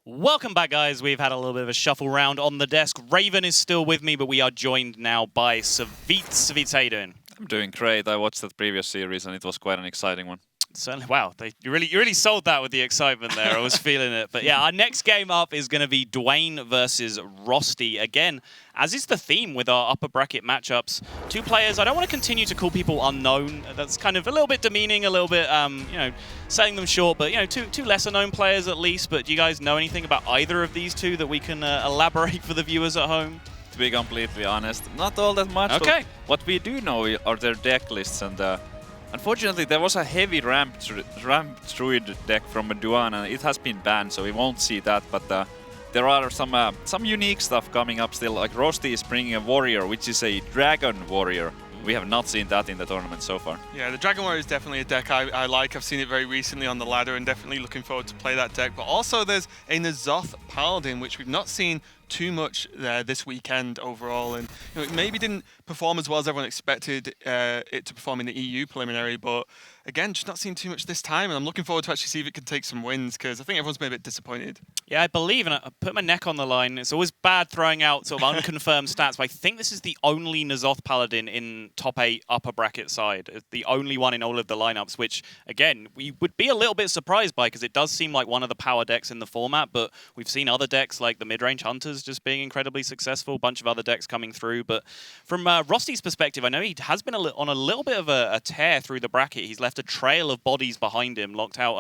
Welcome back, guys. We've had a little bit of a shuffle round on the desk. Raven is still with me, but we are joined now by Savit. Savit, how you doing? I'm doing great. I watched that previous series and it was quite an exciting one. Certainly. Wow, you really sold that with the excitement there. I was feeling it. But yeah, our next game up is going to be Duane versus Rosty. Again, as is the theme with our upper bracket matchups, two players. I don't want to continue to call people unknown. That's kind of a little bit demeaning, a little bit, selling them short. But two lesser known players at least. But do you guys know anything about either of these two that we can elaborate for the viewers at home? To be completely honest, not all that much. Okay. What we do know are their deck lists, and unfortunately there was a heavy ramp druid deck from duane, and it has been banned, so we won't see that. But there are some unique stuff coming up still. Like Rosty is bringing a warrior, which is a dragon warrior. We have not seen that in the tournament so far. Yeah, the Dragon Warrior is definitely a deck I like. I've seen it very recently on the ladder and definitely looking forward to play that deck. But also there's a N'Zoth Paladin, which we've not seen too much this weekend overall. And it maybe didn't perform as well as everyone expected it to perform in the EU preliminary. But again, just not seeing too much this time. And I'm looking forward to actually see if it can take some wins, because I think everyone's been a bit disappointed. Yeah, I believe, and I put my neck on the line. It's always bad throwing out sort of unconfirmed stats, but I think this is the only N'Zoth Paladin in top 8 upper bracket side. It's the only one in all of the lineups, which, again, we would be a little bit surprised by, because it does seem like one of the power decks in the format, but we've seen other decks like the mid-range Hunters just being incredibly successful, a bunch of other decks coming through. But from Rosty's perspective, I know he has been on a little bit of a tear through the bracket. He's left a trail of bodies behind him, locked out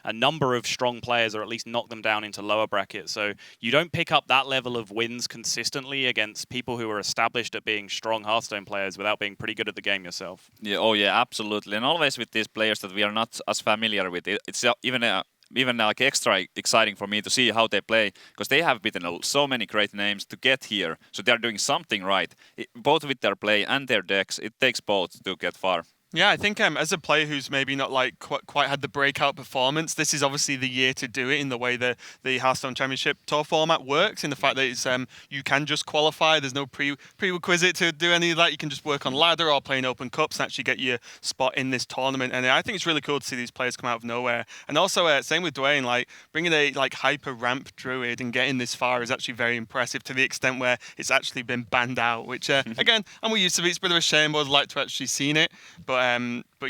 a number of strong players, or at least knocked them down into lower brackets. So you don't pick up that level of wins consistently against people who are established at being strong Hearthstone players without being pretty good at the game yourself. Yeah, oh yeah, absolutely. And always with these players that we are not as familiar with, it's even like extra exciting for me to see how they play, because they have beaten so many great names to get here. So they are doing something right, both with their play and their decks. It takes both to get far. Yeah, I think as a player who's maybe not like quite had the breakout performance, this is obviously the year to do it in the way the Hearthstone Championship Tour format works, in the fact that it's you can just qualify. There's no prerequisite to do any of that. You can just work on ladder or play in open cups and actually get your spot in this tournament. And I think it's really cool to see these players come out of nowhere. And also, same with Duane, like bringing a hyper ramp druid and getting this far is actually very impressive, to the extent where it's actually been banned out, which again, I'm used to it. It's a bit of a shame. I'd like to actually seen it, but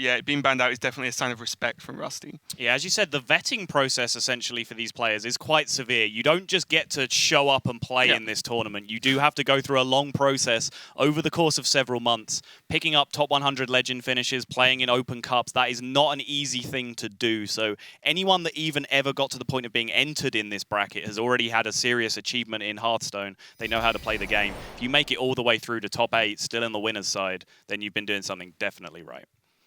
yeah, being banned out is definitely a sign of respect from Rosty. Yeah, as you said, the vetting process essentially for these players is quite severe. You don't just get to show up and play in this tournament. You do have to go through a long process over the course of several months, picking up top 100 legend finishes, playing in open cups. That is not an easy thing to do. So anyone that even ever got to the point of being entered in this bracket has already had a serious achievement in Hearthstone. They know how to play the game. If you make it all the way through to top 8, still in the winner's side, then you've been doing something definitely right.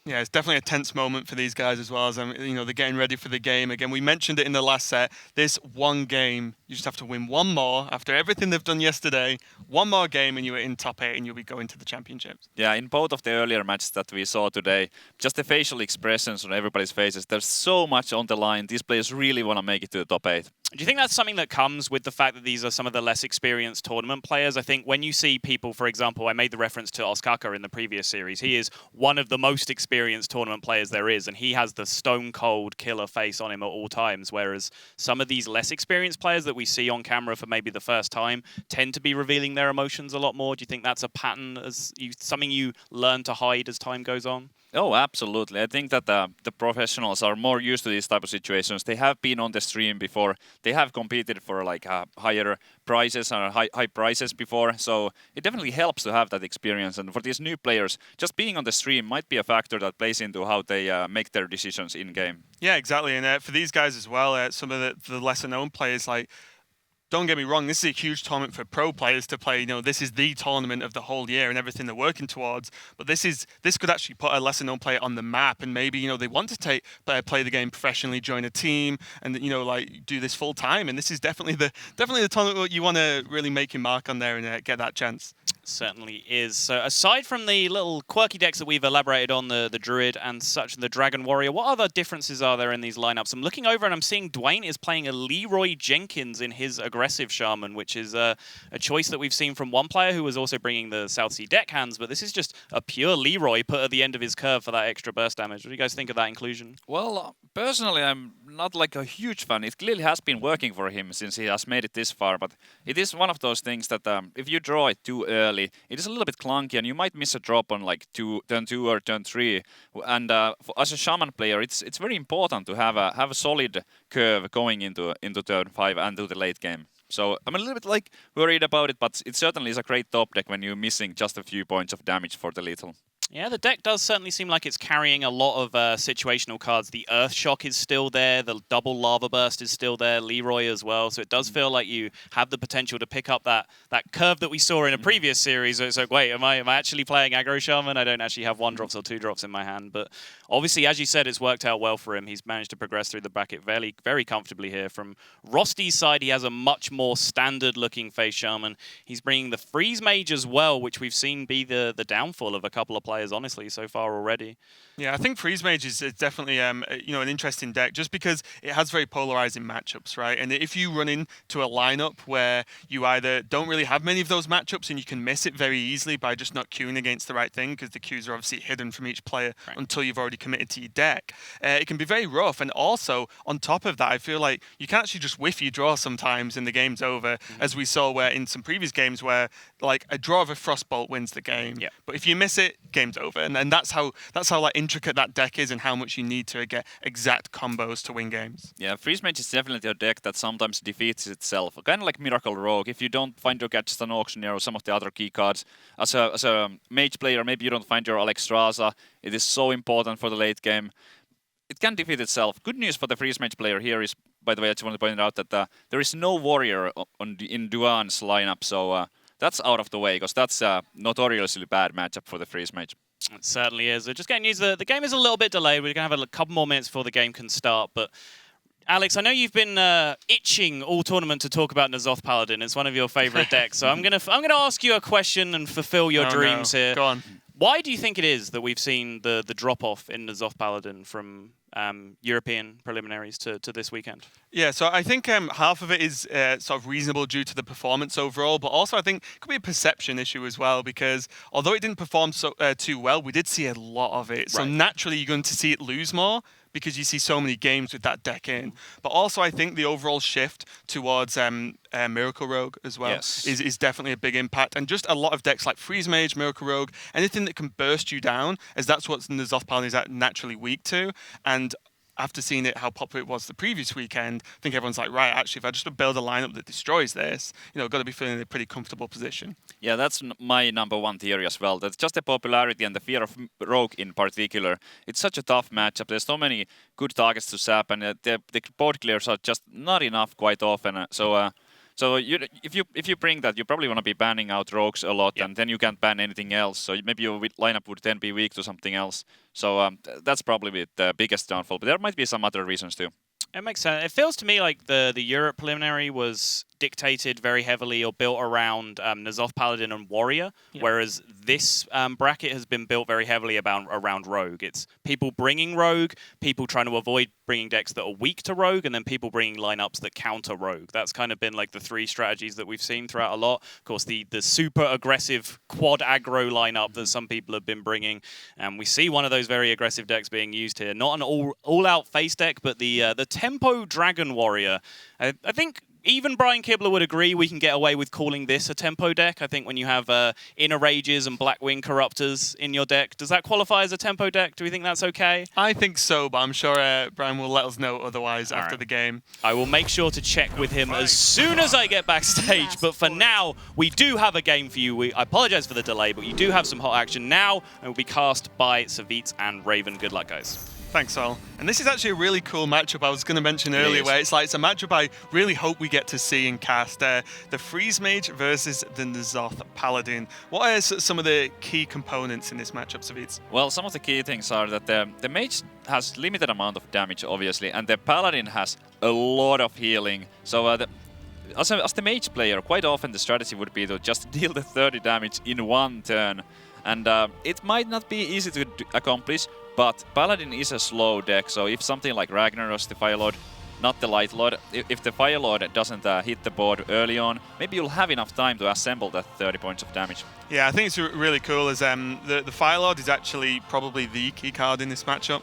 Yeah, it's definitely a tense moment for these guys as well, as they're getting ready for the game. Again, we mentioned it in the last set. This one game, you just have to win one more after everything they've done yesterday. One more game and you're in top 8 and you'll be going to the championships. Yeah, in both of the earlier matches that we saw today, just the facial expressions on everybody's faces, there's so much on the line. These players really want to make it to the top 8. Do you think that's something that comes with the fact that these are some of the less experienced tournament players? I think when you see people, for example, I made the reference to Osaka in the previous series. He is one of the most experienced tournament players there is, and he has the stone cold killer face on him at all times, whereas some of these less experienced players that we see on camera for maybe the first time tend to be revealing their emotions a lot more. Do you think that's a pattern, something you learn to hide as time goes on? Oh, absolutely. I think that the professionals are more used to these type of situations. They have been on the stream before. They have competed for like higher prizes or high prices before. So it definitely helps to have that experience. And for these new players, just being on the stream might be a factor that plays into how they make their decisions in game. Yeah, exactly. And for these guys as well, some of the lesser known players, like, don't get me wrong, this is a huge tournament for pro players to play. This is the tournament of the whole year and everything they're working towards. But this could actually put a lesser known player on the map, and maybe they want to play the game professionally, join a team, and do this full time. And this is definitely the tournament you want to really make your mark on there and get that chance. Certainly is. So aside from the little quirky decks that we've elaborated on, the Druid and such, the Dragon Warrior, what other differences are there in these lineups? I'm looking over and I'm seeing Duane is playing a Leroy Jenkins in his aggressive Shaman, which is a choice that we've seen from one player who was also bringing the South Sea deckhands, but this is just a pure Leroy put at the end of his curve for that extra burst damage. What do you guys think of that inclusion? Well, personally, I'm not like a huge fan. It clearly has been working for him since he has made it this far, but it is one of those things that if you draw it too early, it is a little bit clunky and you might miss a drop on like turn 2 or turn 3. And as a Shaman player, it's very important to have a solid curve going into turn 5 and to the late game. So I'm a little bit like worried about it, but it certainly is a great top deck when you're missing just a few points of damage for the lethal. Yeah, the deck does certainly seem like it's carrying a lot of situational cards. The Earth Shock is still there, the double Lava Burst is still there, Leroy as well. So it does feel like you have the potential to pick up that curve that we saw in a previous series. So it's like, wait, am I actually playing aggro Shaman? I don't actually have 1-drops or 2-drops in my hand. But obviously, as you said, it's worked out well for him. He's managed to progress through the bracket very, very comfortably here. From Rosty's side, he has a much more standard-looking face Shaman. He's bringing the Freeze Mage as well, which we've seen be the downfall of a couple of players, honestly, so far already. Yeah, I think Freeze Mage is definitely an interesting deck just because it has very polarizing matchups, right? And if you run into a lineup where you either don't really have many of those matchups and you can miss it very easily by just not queuing against the right thing, because the queues are obviously hidden from each player until you've already committed to your deck, it can be very rough. And also, on top of that, I feel like you can actually just whiff your draw sometimes and the game's over, as we saw where in some previous games where like a draw of a Frostbolt wins the game. Yeah. But if you miss it, game's over. And that's how like intricate that deck is and how much you need to get exact combos to win games. Yeah, Freeze Mage is definitely a deck that sometimes defeats itself. Kind of like Miracle Rogue. If you don't find your Gadget and Auctioneer or some of the other key cards, as a mage player, maybe you don't find your Alexstrasza. It is so important for the late game. It can defeat itself. Good news for the Freeze Mage player here is, by the way, I just want to point out that there is no Warrior in Duane's lineup, so that's out of the way, because that's a notoriously bad matchup for the Freeze Mage. It certainly is. Just getting used to the game is a little bit delayed. We're going to have a couple more minutes before the game can start. But Alex, I know you've been itching all tournament to talk about N'Zoth Paladin. It's one of your favorite decks. So I'm gonna ask you a question and fulfill your dreams here. Go on. Why do you think it is that we've seen the drop off in N'Zoth Paladin from European preliminaries to this weekend? Yeah, so I think half of it is sort of reasonable due to the performance overall, but also I think it could be a perception issue as well, because although it didn't perform too well, we did see a lot of it. So naturally you're going to see it lose more because you see so many games with that deck in. But also I think the overall shift towards Miracle Rogue as well is definitely a big impact. And just a lot of decks like Freeze Mage, Miracle Rogue, anything that can burst you down, as that's what N'Zoth Paladin is naturally weak to. And after seeing it, how popular it was the previous weekend, I think everyone's like, right, actually, if I just build a lineup that destroys this, I've got to be feeling in a pretty comfortable position. Yeah, that's my number one theory as well. That's just the popularity and the fear of Rogue in particular. It's such a tough matchup. There's so many good targets to sap, and the board clears are just not enough quite often. So if you bring that, you probably want to be banning out rogues a lot, and then you can't ban anything else. So maybe your lineup would then be weak to something else. So that's probably the biggest downfall. But there might be some other reasons too. It makes sense. It feels to me like the Europe preliminary was dictated very heavily or built around N'Zoth Paladin and Warrior, whereas this bracket has been built very heavily around Rogue. It's people bringing Rogue, people trying to avoid bringing decks that are weak to Rogue, and then people bringing lineups that counter Rogue. That's kind of been like the three strategies that we've seen throughout a lot. Of course, the super aggressive quad aggro lineup that some people have been bringing, and we see one of those very aggressive decks being used here. Not an all-out face deck, but the Tempo Dragon Warrior. I think even Brian Kibler would agree we can get away with calling this a tempo deck. I think when you have Inner Rages and Blackwing Corruptors in your deck, does that qualify as a tempo deck? Do we think that's okay? I think so, but I'm sure Brian will let us know otherwise after the game. I will make sure to check with him as soon as I get backstage, but for now, we do have a game for you. I apologize for the delay, but you do have some hot action now, and it will be cast by Savitz and Raven. Good luck, guys. Thanks, Sol. And this is actually a really cool matchup I was going to mention earlier, where it's a matchup I really hope we get to see in cast. The Freeze Mage versus the N'Zoth Paladin. What are some of the key components in this matchup, Savitz? Well, some of the key things are that the Mage has limited amount of damage, obviously, and the Paladin has a lot of healing. So as the mage player, quite often the strategy would be to just deal the 30 damage in one turn. And it might not be easy to accomplish, but Paladin is a slow deck, so if something like Ragnaros, the Fire Lord, not the Light Lord, if the Fire Lord doesn't hit the board early on, maybe you'll have enough time to assemble that 30 points of damage. Yeah, I think it's really cool as the Fire Lord is actually probably the key card in this matchup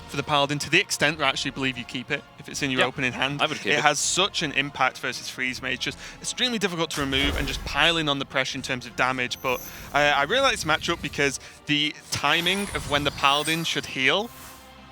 for the Paladin, to the extent that I actually believe you keep it if it's in your opening hand. I would keep it. It has such an impact versus Freeze Mage, just extremely difficult to remove and just piling on the pressure in terms of damage. But I really like this matchup because the timing of when the Paladin should heal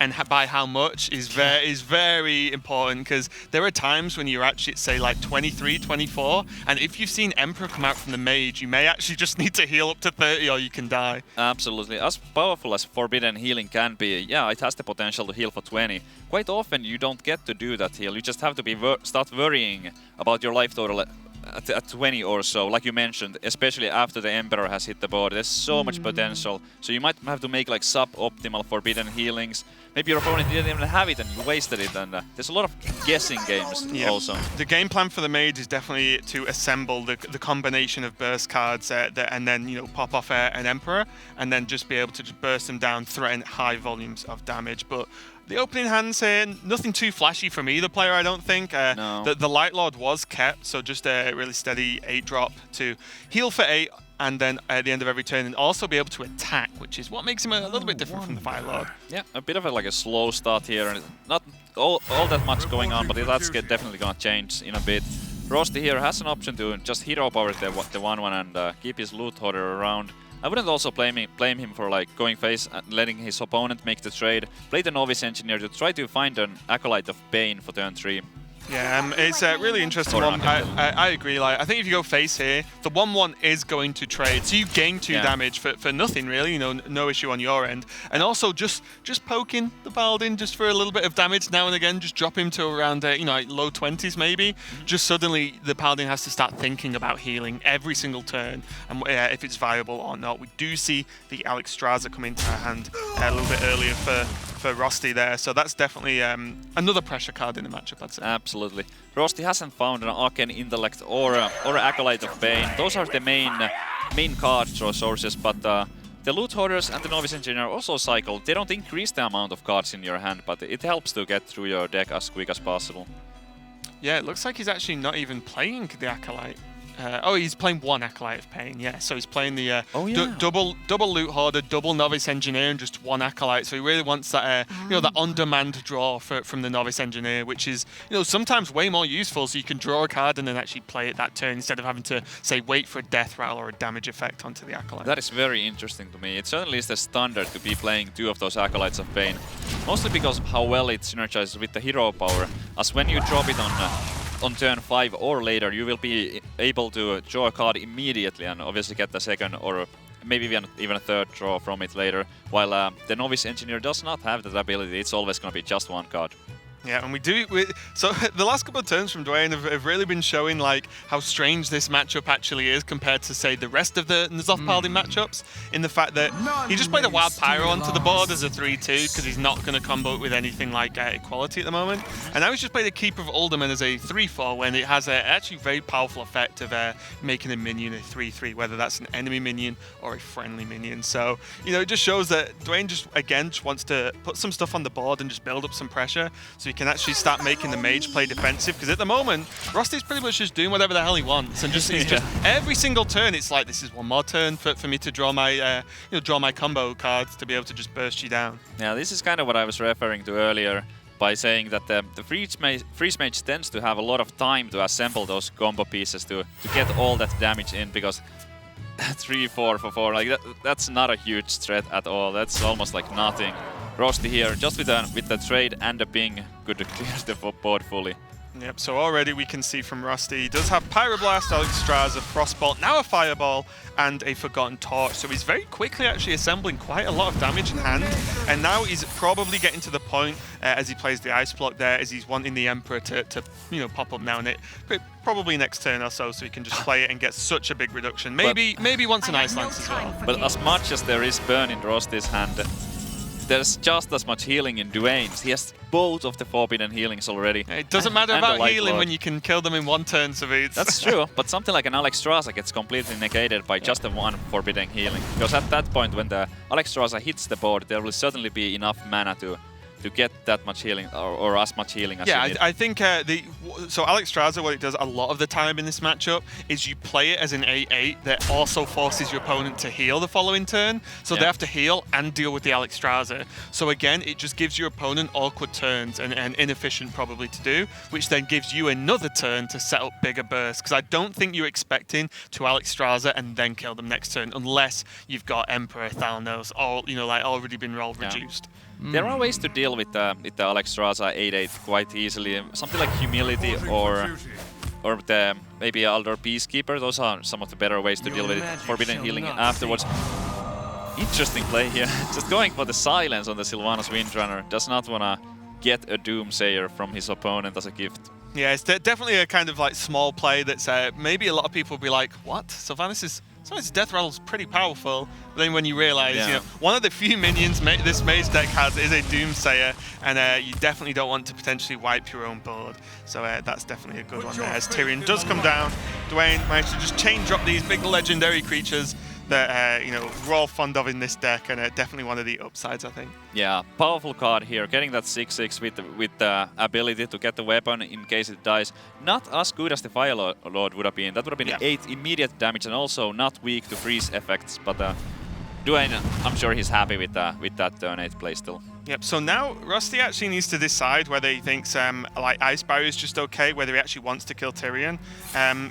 and by how much is very important, because there are times when you're actually at, say, like 23, 24, and if you've seen Emperor come out from the Mage, you may actually just need to heal up to 30 or you can die. Absolutely. As powerful as Forbidden Healing can be, yeah, it has the potential to heal for 20. Quite often you don't get to do that heal, you just have to be start worrying about your life total at 20 or so, like you mentioned, especially after the Emperor has hit the board. There's so much potential, so you might have to make like sub-optimal Forbidden Healings. Maybe your opponent didn't even have it and you wasted it, and there's a lot of guessing games also. The game plan for the Mage is definitely to assemble the combination of burst cards and then, you know, pop off an Emperor and then just be able to just burst them down, threaten high volumes of damage. But the opening hands here, nothing too flashy from either player, I don't think. No. The Light Lord was kept, so just a really steady 8-drop to heal for 8, and then at the end of every turn, and also be able to attack, which is what makes him a little bit different from the Fire Lord. Yeah, a bit of a slow start here, and not all that much going on, but that's definitely gonna change in a bit. Rosty here has an option to just hero power the 1-1 and keep his loot hoarder around. I wouldn't also blame him for like going face and letting his opponent make the trade. Play the Novice Engineer to try to find an Acolyte of Pain for turn 3. Yeah, it's a really interesting one. I agree. Like, I think if you go face here, the 1/1 is going to trade, so you gain 2 damage for nothing really. You know, no issue on your end. And also just poking the Paladin just for a little bit of damage now and again, just drop him to around you know, like low 20s maybe. Just suddenly the Paladin has to start thinking about healing every single turn and if it's viable or not. We do see the Alexstrasza come into our hand a little bit earlier for Rosty there, so that's definitely another pressure card in the matchup, I'd say. Absolutely. Rosty hasn't found an Arcane Intellect or Acolyte of Pain. Those are the main card draw sources, but the Loot Hoarders and the Novice Engineer also cycle. They don't increase the amount of cards in your hand, but it helps to get through your deck as quick as possible. Yeah, it looks like he's actually not even playing the Acolyte. He's playing 1 Acolyte of Pain, yeah. So he's playing the double Loot Hoarder, double Novice Engineer, and just 1 Acolyte. So he really wants that, you know, that on-demand draw from the Novice Engineer, which is, you know, sometimes way more useful. So you can draw a card and then actually play it that turn instead of having to, say, wait for a Death Rattle or a damage effect onto the Acolyte. That is very interesting to me. It certainly is the standard to be playing 2 of those Acolytes of Pain, mostly because of how well it synergizes with the hero power. As when you drop it on turn 5 or later, you will be able to draw a card immediately and obviously get the second or maybe even a third draw from it later, while the Novice Engineer does not have that ability. It's always going to be just 1 card. Yeah, and so the last couple of turns from Duane have really been showing like how strange this matchup actually is compared to, say, the rest of the N'Zoth Paladin matchups, in the fact that he just played a Wild Pyro onto the board as a 3/2 because he's not going to combo it with anything like Equality at the moment, and now he's just played a Keeper of Alderman as a 3/4 when it has a actually very powerful effect of making a minion a 3/3, whether that's an enemy minion or a friendly minion. So, you know, it just shows that Duane just wants to put some stuff on the board and just build up some pressure, so he can actually start making the Mage play defensive, because at the moment Rosty's pretty much just doing whatever the hell he wants, and just every single turn it's like, this is one more turn for me to draw my draw my combo cards to be able to just burst you down. Yeah, this is kind of what I was referring to earlier by saying that the Freeze Mage tends to have a lot of time to assemble those combo pieces to get all that damage in, because 3/4 for 4, like that's not a huge threat at all. That's almost like nothing. Rosty here, just with the trade and the ping, could clear the board fully. Yep, so already we can see from Rosty, he does have Pyroblast, Alexstrasza, Frostbolt, now a Fireball, and a Forgotten Torch. So he's very quickly actually assembling quite a lot of damage in hand, and now he's probably getting to the point as he plays the Ice Block there, as he's wanting the Emperor to you know, pop up now and it probably next turn or so he can just play it and get such a big reduction. Maybe once an Ice Lance as well. But as much as there is burn in Rosty's hand, there's just as much healing in Duane's. He has both of the forbidden healings already. It doesn't matter and the about Light healing Lord. when you can kill them in one turn, Savitz. That's true, but something like an Alexstrasza gets completely negated by just the one forbidden healing. Because at that point, when the Alexstrasza hits the board, there will certainly be enough mana to get that much healing, or as much healing as you need. I think so Alexstrasza, what it does a lot of the time in this matchup is you play it as an 8/8 that also forces your opponent to heal the following turn. So they have to heal and deal with the Alexstrasza. So again, it just gives your opponent awkward turns and inefficient probably to do, which then gives you another turn to set up bigger bursts. Because I don't think you're expecting to Alexstrasza and then kill them next turn, unless you've got Emperor, Thalnos, all like already been roll reduced. There are ways to deal with the Alexstrasza 8/8 quite easily. Something like Humility or the maybe Aldor Peacekeeper. Those are some of the better ways to deal with it. Forbidden healing afterwards. Interesting play here. Just going for the silence on the Sylvanas Windrunner. Does not want to get a Doomsayer from his opponent as a gift. Yeah, it's definitely a kind of like small play that's maybe a lot of people will be like, what? Sylvanas' death rattle is pretty powerful. But then when you realize, one of the few minions this mage deck has is a Doomsayer, and you definitely don't want to potentially wipe your own board. So that's definitely a good one there. As Tyrion does come down, Duane managed to just chain drop these big legendary creatures that we're all fond of in this deck, and definitely one of the upsides, I think. Yeah, powerful card here. Getting that 6/6 with the ability to get the weapon in case it dies. Not as good as the Fire Lord would have been. That would have been 8 immediate damage and also not weak to freeze effects. But Duane, I'm sure he's happy with that turn 8 play still. Yep, so now Rosty actually needs to decide whether he thinks like Ice Barrier is just okay, whether he actually wants to kill Tyrion.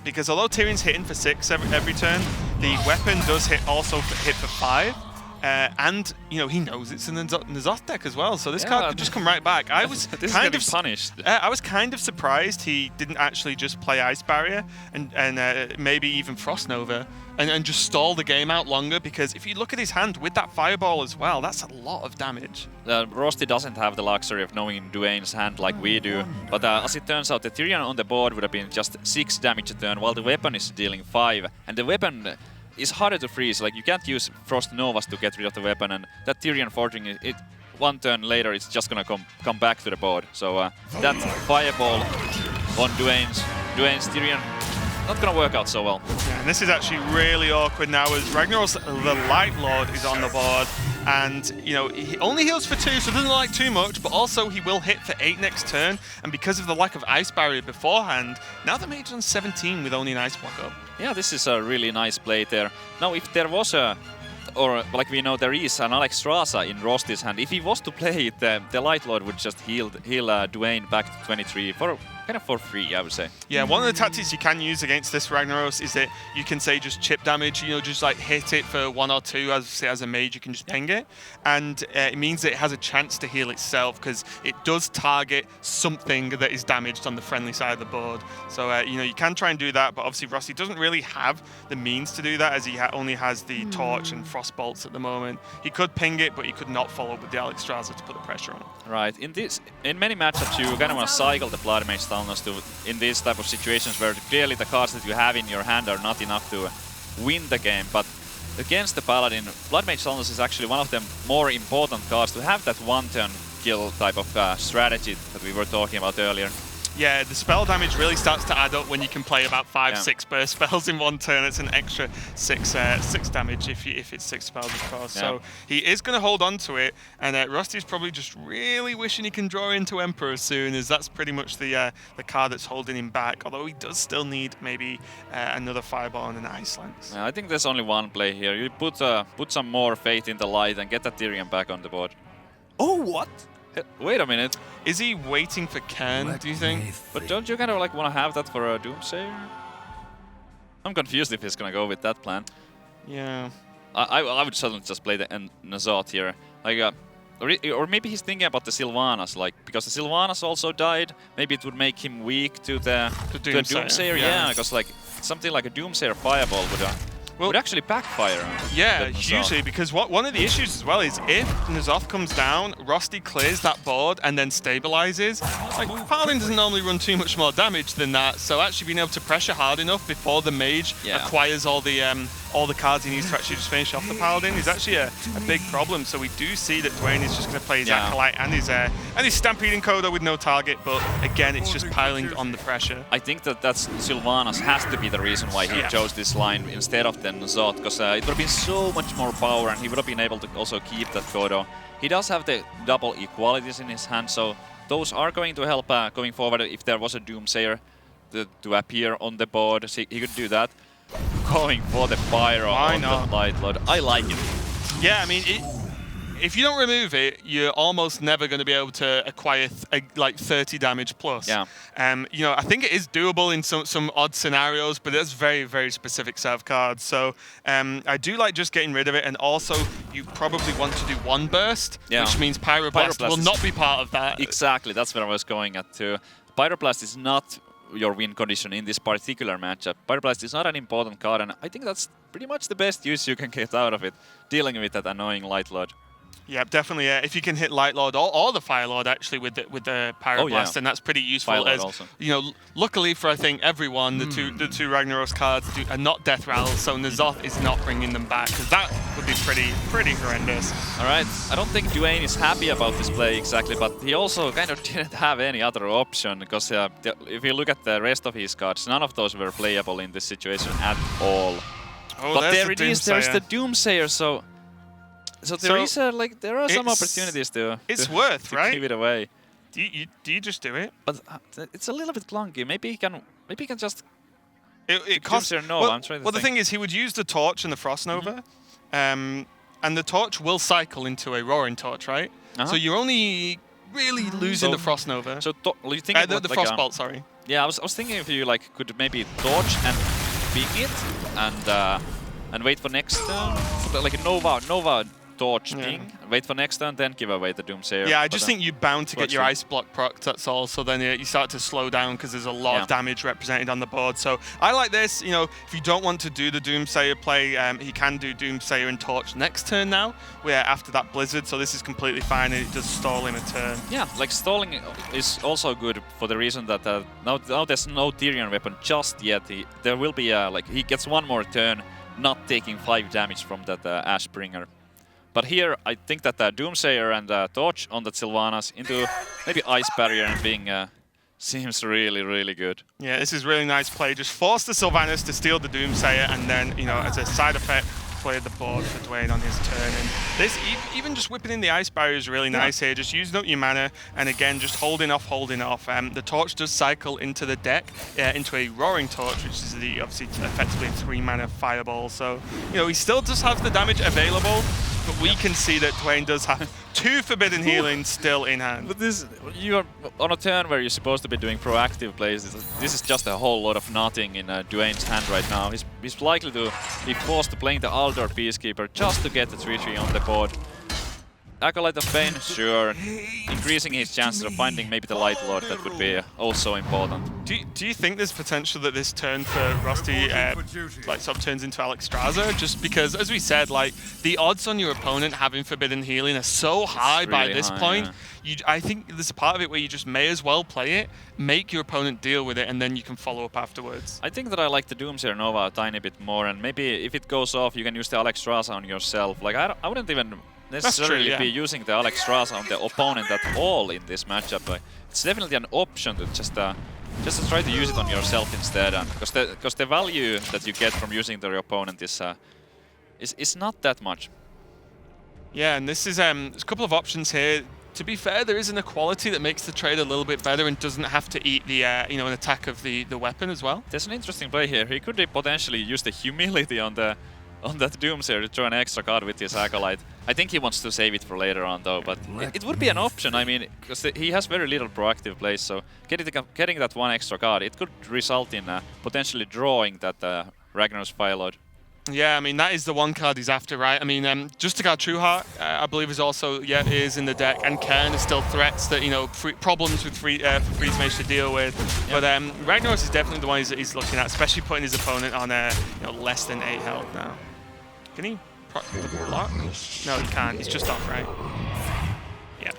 Because although Tyrion's hitting for 6 every turn, the weapon does also hit for 5. And he knows it's in the N'Zoth deck as well, so this card could just come right back. I was this kind is of punished. I was kind of surprised he didn't actually just play Ice Barrier and maybe even Frost Nova and just stall the game out longer, because if you look at his hand with that Fireball as well, that's a lot of damage. Rosty doesn't have the luxury of knowing Duane's hand like we do, but as it turns out, the Tyrion on the board would have been just 6 damage a turn, while the weapon is dealing 5, and the weapon is harder to freeze. Like, you can't use Frost Novas to get rid of the weapon, and that Tyrion Forging, it 1 turn later, it's just gonna come back to the board. So that Fireball on Duane's Tyrion, not gonna work out so well. Yeah, and this is actually really awkward now as Ragnaros the Light Lord is on the board, and he only heals for 2, so it doesn't like too much, but also he will hit for 8 next turn, and because of the lack of Ice Barrier beforehand, now the Mage's on 17 with only an Ice Block up. Yeah, this is a really nice play there. Now, if there was or like we know there is an Alexstrasza in Rosty's hand, if he was to play it, the Light Lord would just heal Duane back to 23 kind of for free, I would say. Yeah, one of the tactics you can use against this Ragnaros is that you can say just chip damage, just like hit it for 1 or 2, as a mage you can just ping it, and it means that it has a chance to heal itself, because it does target something that is damaged on the friendly side of the board. So you can try and do that, but obviously Rosty doesn't really have the means to do that, as he only has the Torch and Frost Bolts at the moment. He could ping it, but he could not follow up with the Alexstrasza to put the pressure on. Right. In many matchups, you kind of want to cycle the Blood Mage Thalnos in these type of situations where clearly the cards that you have in your hand are not enough to win the game. But against the Paladin, Blood Mage Thalnos is actually one of the more important cards to have that 1-turn kill type of strategy that we were talking about earlier. Yeah, the spell damage really starts to add up when you can play about 5-6 burst spells in 1 turn. It's an extra 6 damage if it's 6 spells, of course. Yeah. So he is going to hold on to it, and Rosty's probably just really wishing he can draw into Emperor soon, as that's pretty much the card that's holding him back. Although he does still need maybe another Fireball and an Ice Lance. I think there's only one play here. You put some more faith in the light and get that Tyrion back on the board. Oh, what? Wait a minute. Is he waiting for Ken, do you think? But don't you kind of like want to have that for a Doomsayer? I'm confused if he's going to go with that plan. Yeah. I would certainly just play the N'Zoth here. Like, or maybe he's thinking about the Sylvanas, like, because the Sylvanas also died. Maybe it would make him weak to the Doomsayer. Yeah, because like something like a Doomsayer Fireball would actually backfire. Yeah, hugely, because one of the issues as well is if N'Zoth comes down, Rosty clears that board and then stabilizes. Like, Paladin doesn't normally run too much more damage than that, so actually being able to pressure hard enough before the mage acquires all the all the cards he needs to actually just finish off the Paladin is actually a big problem. So we do see that Duane is just going to play his Acolyte and his Stampede Encoder with no target, but again, it's just piling on the pressure. I think that's Sylvanas has to be the reason why he chose this line instead of then Zot, because it would have been so much more power, and he would have been able to also keep that Kodo. He does have the double equalities in his hand, so those are going to help going forward. If there was a Doomsayer to appear on the board, so he could do that. Going for the Pyro on the Light Lord. I like it. Yeah, I mean, if you don't remove it, you're almost never going to be able to acquire like 30 damage plus. Yeah. You know, I think it is doable in some odd scenarios, but it's very, very specific set of cards. So I do like just getting rid of it, and also you probably want to do one burst, which means Pyroblast will not be part of that. Exactly, that's where I was going at too. Pyroblast is not your win condition in this particular matchup. Pyroblast is not an important card, and I think that's pretty much the best use you can get out of it, dealing with that annoying Light Lord. Yeah, definitely. If you can hit Light Lord or the Fire Lord actually with the Pyroblast, then that's pretty useful. As you know, luckily for I think everyone, the two Ragnaros cards are not Death Rattles, so N'Zoth is not bringing them back, because that would be pretty horrendous. All right, I don't think Duane is happy about this play exactly, but he also kind of didn't have any other option, because if you look at the rest of his cards, none of those were playable in this situation at all. Oh, but there it is. There's the Doomsayer. So there are some opportunities to give it away. Do you just do it? But it's a little bit clunky. Maybe he can just. It costs. I'm trying to think. The thing is, he would use the Torch and the Frost Nova, and the Torch will cycle into a Roaring Torch, right? So you're only really losing the Frost Nova. So you think the Frost Bolt, sorry. Yeah, I was thinking if you could maybe Torch and ping it and wait for next turn, like a Nova Torch ping, wait for next turn, then give away the Doomsayer. Yeah, I just think you're bound to get your Ice Block proc, that's all. So then you start to slow down because there's a lot of damage represented on the board. So I like this. You know, if you don't want to do the Doomsayer play, he can do Doomsayer and Torch next turn now. We're after that Blizzard, so this is completely fine, and it does stall him a turn. Yeah, like stalling is also good for the reason that now there's no Tyrion weapon just yet. There will be he gets one more turn, not taking 5 damage from that Ashbringer. But here, I think that the Doomsayer and Torch on the Sylvanas into maybe Ice Barrier and being seems really, really good. Yeah, this is really nice play. Just force the Sylvanas to steal the Doomsayer, and then, you know, as a side effect, play the board for Duane on his turn. And this, even just whipping in the Ice Barrier is really nice here. Just using up your mana, and again, just holding off. The Torch does cycle into the deck, into a Roaring Torch, which is obviously effectively a 3-mana fireball. So, you know, he still does have the damage available, but we can see that Duane does have 2 Forbidden Healing still in hand. But you're on a turn where you're supposed to be doing proactive plays. This is just a whole lot of nothing in Duane's hand right now. He's likely to be forced to playing the Aldor Peacekeeper just to get the 3-3 on the board. Acolyte of Pain, sure. Increasing his chances of finding maybe the Light Lord, that would be also important. Do you think there's potential that this turn for Rosty sort of turns into Alexstrasza? Just because, as we said, the odds on your opponent having Forbidden Healing are so high by this point. Yeah. I think there's a part of it where you just may as well play it, make your opponent deal with it, and then you can follow up afterwards. I think that I like the Doomsayer Nova a tiny bit more, and maybe if it goes off, you can use the Alexstrasza on yourself. I wouldn't even necessarily be using the Alexstrasza on the opponent at all in this matchup. It's definitely an option to just to try to use it on yourself instead, because the value that you get from using the opponent is not that much. Yeah, and this is there's a couple of options here. To be fair, there is an equality that makes the trade a little bit better and doesn't have to eat the an attack of the weapon as well. There's an interesting play here. He could potentially use the humility on that Doomsayer to throw an extra card with his Acolyte. I think he wants to save it for later on though, but it would be an option. I mean, because he has very little proactive plays, so getting that one extra card, it could result in potentially drawing that Ragnaros Firelord. Yeah, I mean, that is the one card he's after, right? I mean, Justicar Trueheart, I believe, is also, is in the deck, and Cairn is still threats that, you know, problems with Freeze Mage to deal with. Yep. But Ragnaros is definitely the one he's looking at, especially putting his opponent on less than 8 health now. Can he block? No, he can't. He's just off, right? Yeah.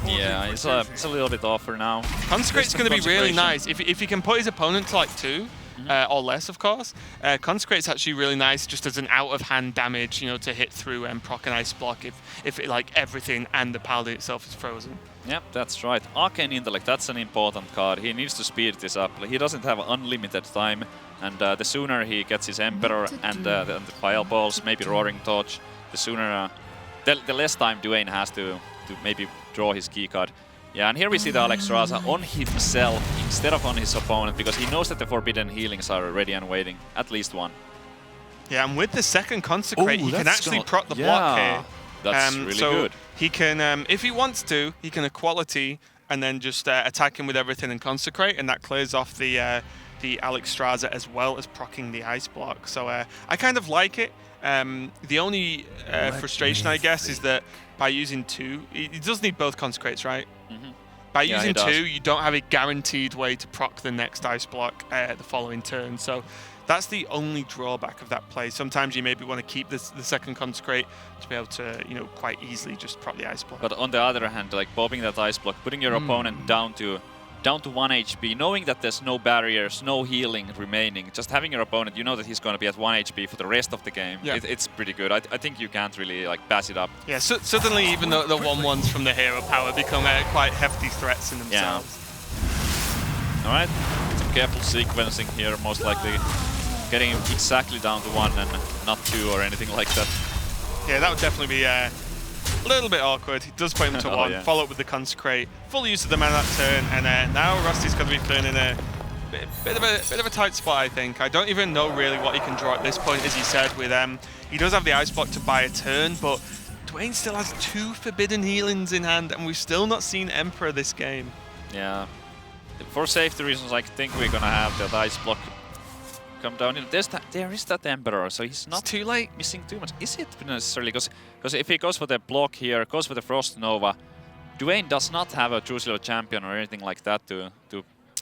Yeah, it's a little bit off for now. Consecrate's going to be really nice. If he can put his opponent to 2, or less, of course. Consecrate's actually really nice just as an out-of-hand damage, to hit through and proc an ice block if it, like, everything and the paladin itself is frozen. Yep, that's right. Arcane Intellect, that's an important card. He needs to speed this up. He doesn't have unlimited time, and the sooner he gets his Emperor and the Fireballs, maybe Roaring Torch, the sooner, the less time Duane has to maybe draw his key card. Yeah, and here we see the Alexstrasza on himself instead of on his opponent, because he knows that the Forbidden Healings are ready and waiting. At least one. Yeah, and with the second Consecrate, he can actually proc the block here. That's really so good. He can, if he wants to, he can Equality and then just attack him with everything and Consecrate, and that clears off the Alexstrasza as well as proccing the ice block. So I kind of like it. The only frustration, I guess, is that by using 2, he does need both Consecrates, right? By using 2, you don't have a guaranteed way to proc the next ice block the following turn. So that's the only drawback of that play. Sometimes you maybe want to keep the second Consecrate to be able to, quite easily just proc the ice block. But on the other hand, like popping that ice block, putting your opponent down to 1 HP, knowing that there's no barriers, no healing remaining, just having your opponent, you know that he's going to be at 1 HP for the rest of the game. Yeah. It's pretty good. I think you can't really pass it up. Yeah, so suddenly even the 1/1s from the hero power become quite hefty threats in themselves. Yeah. Alright, some careful sequencing here, most likely getting him exactly down to 1 and not 2 or anything like that. Yeah, that would definitely be a little bit awkward. He does put him to 1, follow up with the Consecrate, full use of the mana that turn, and now Rosty's going to be feeling in a bit of a tight spot, I think. I don't even know really what he can draw at this point, as he said. With he does have the ice block to buy a turn, but Duane still has 2 Forbidden Healings in hand, and we've still not seen Emperor this game. Yeah, for safety reasons, I think we're going to have that ice block come down. There is that Emperor, so he's not too late missing too much. Is it necessarily? Because if he goes for the block here, goes for the Frost Nova, Duane does not have a True Silver Champion or anything like that to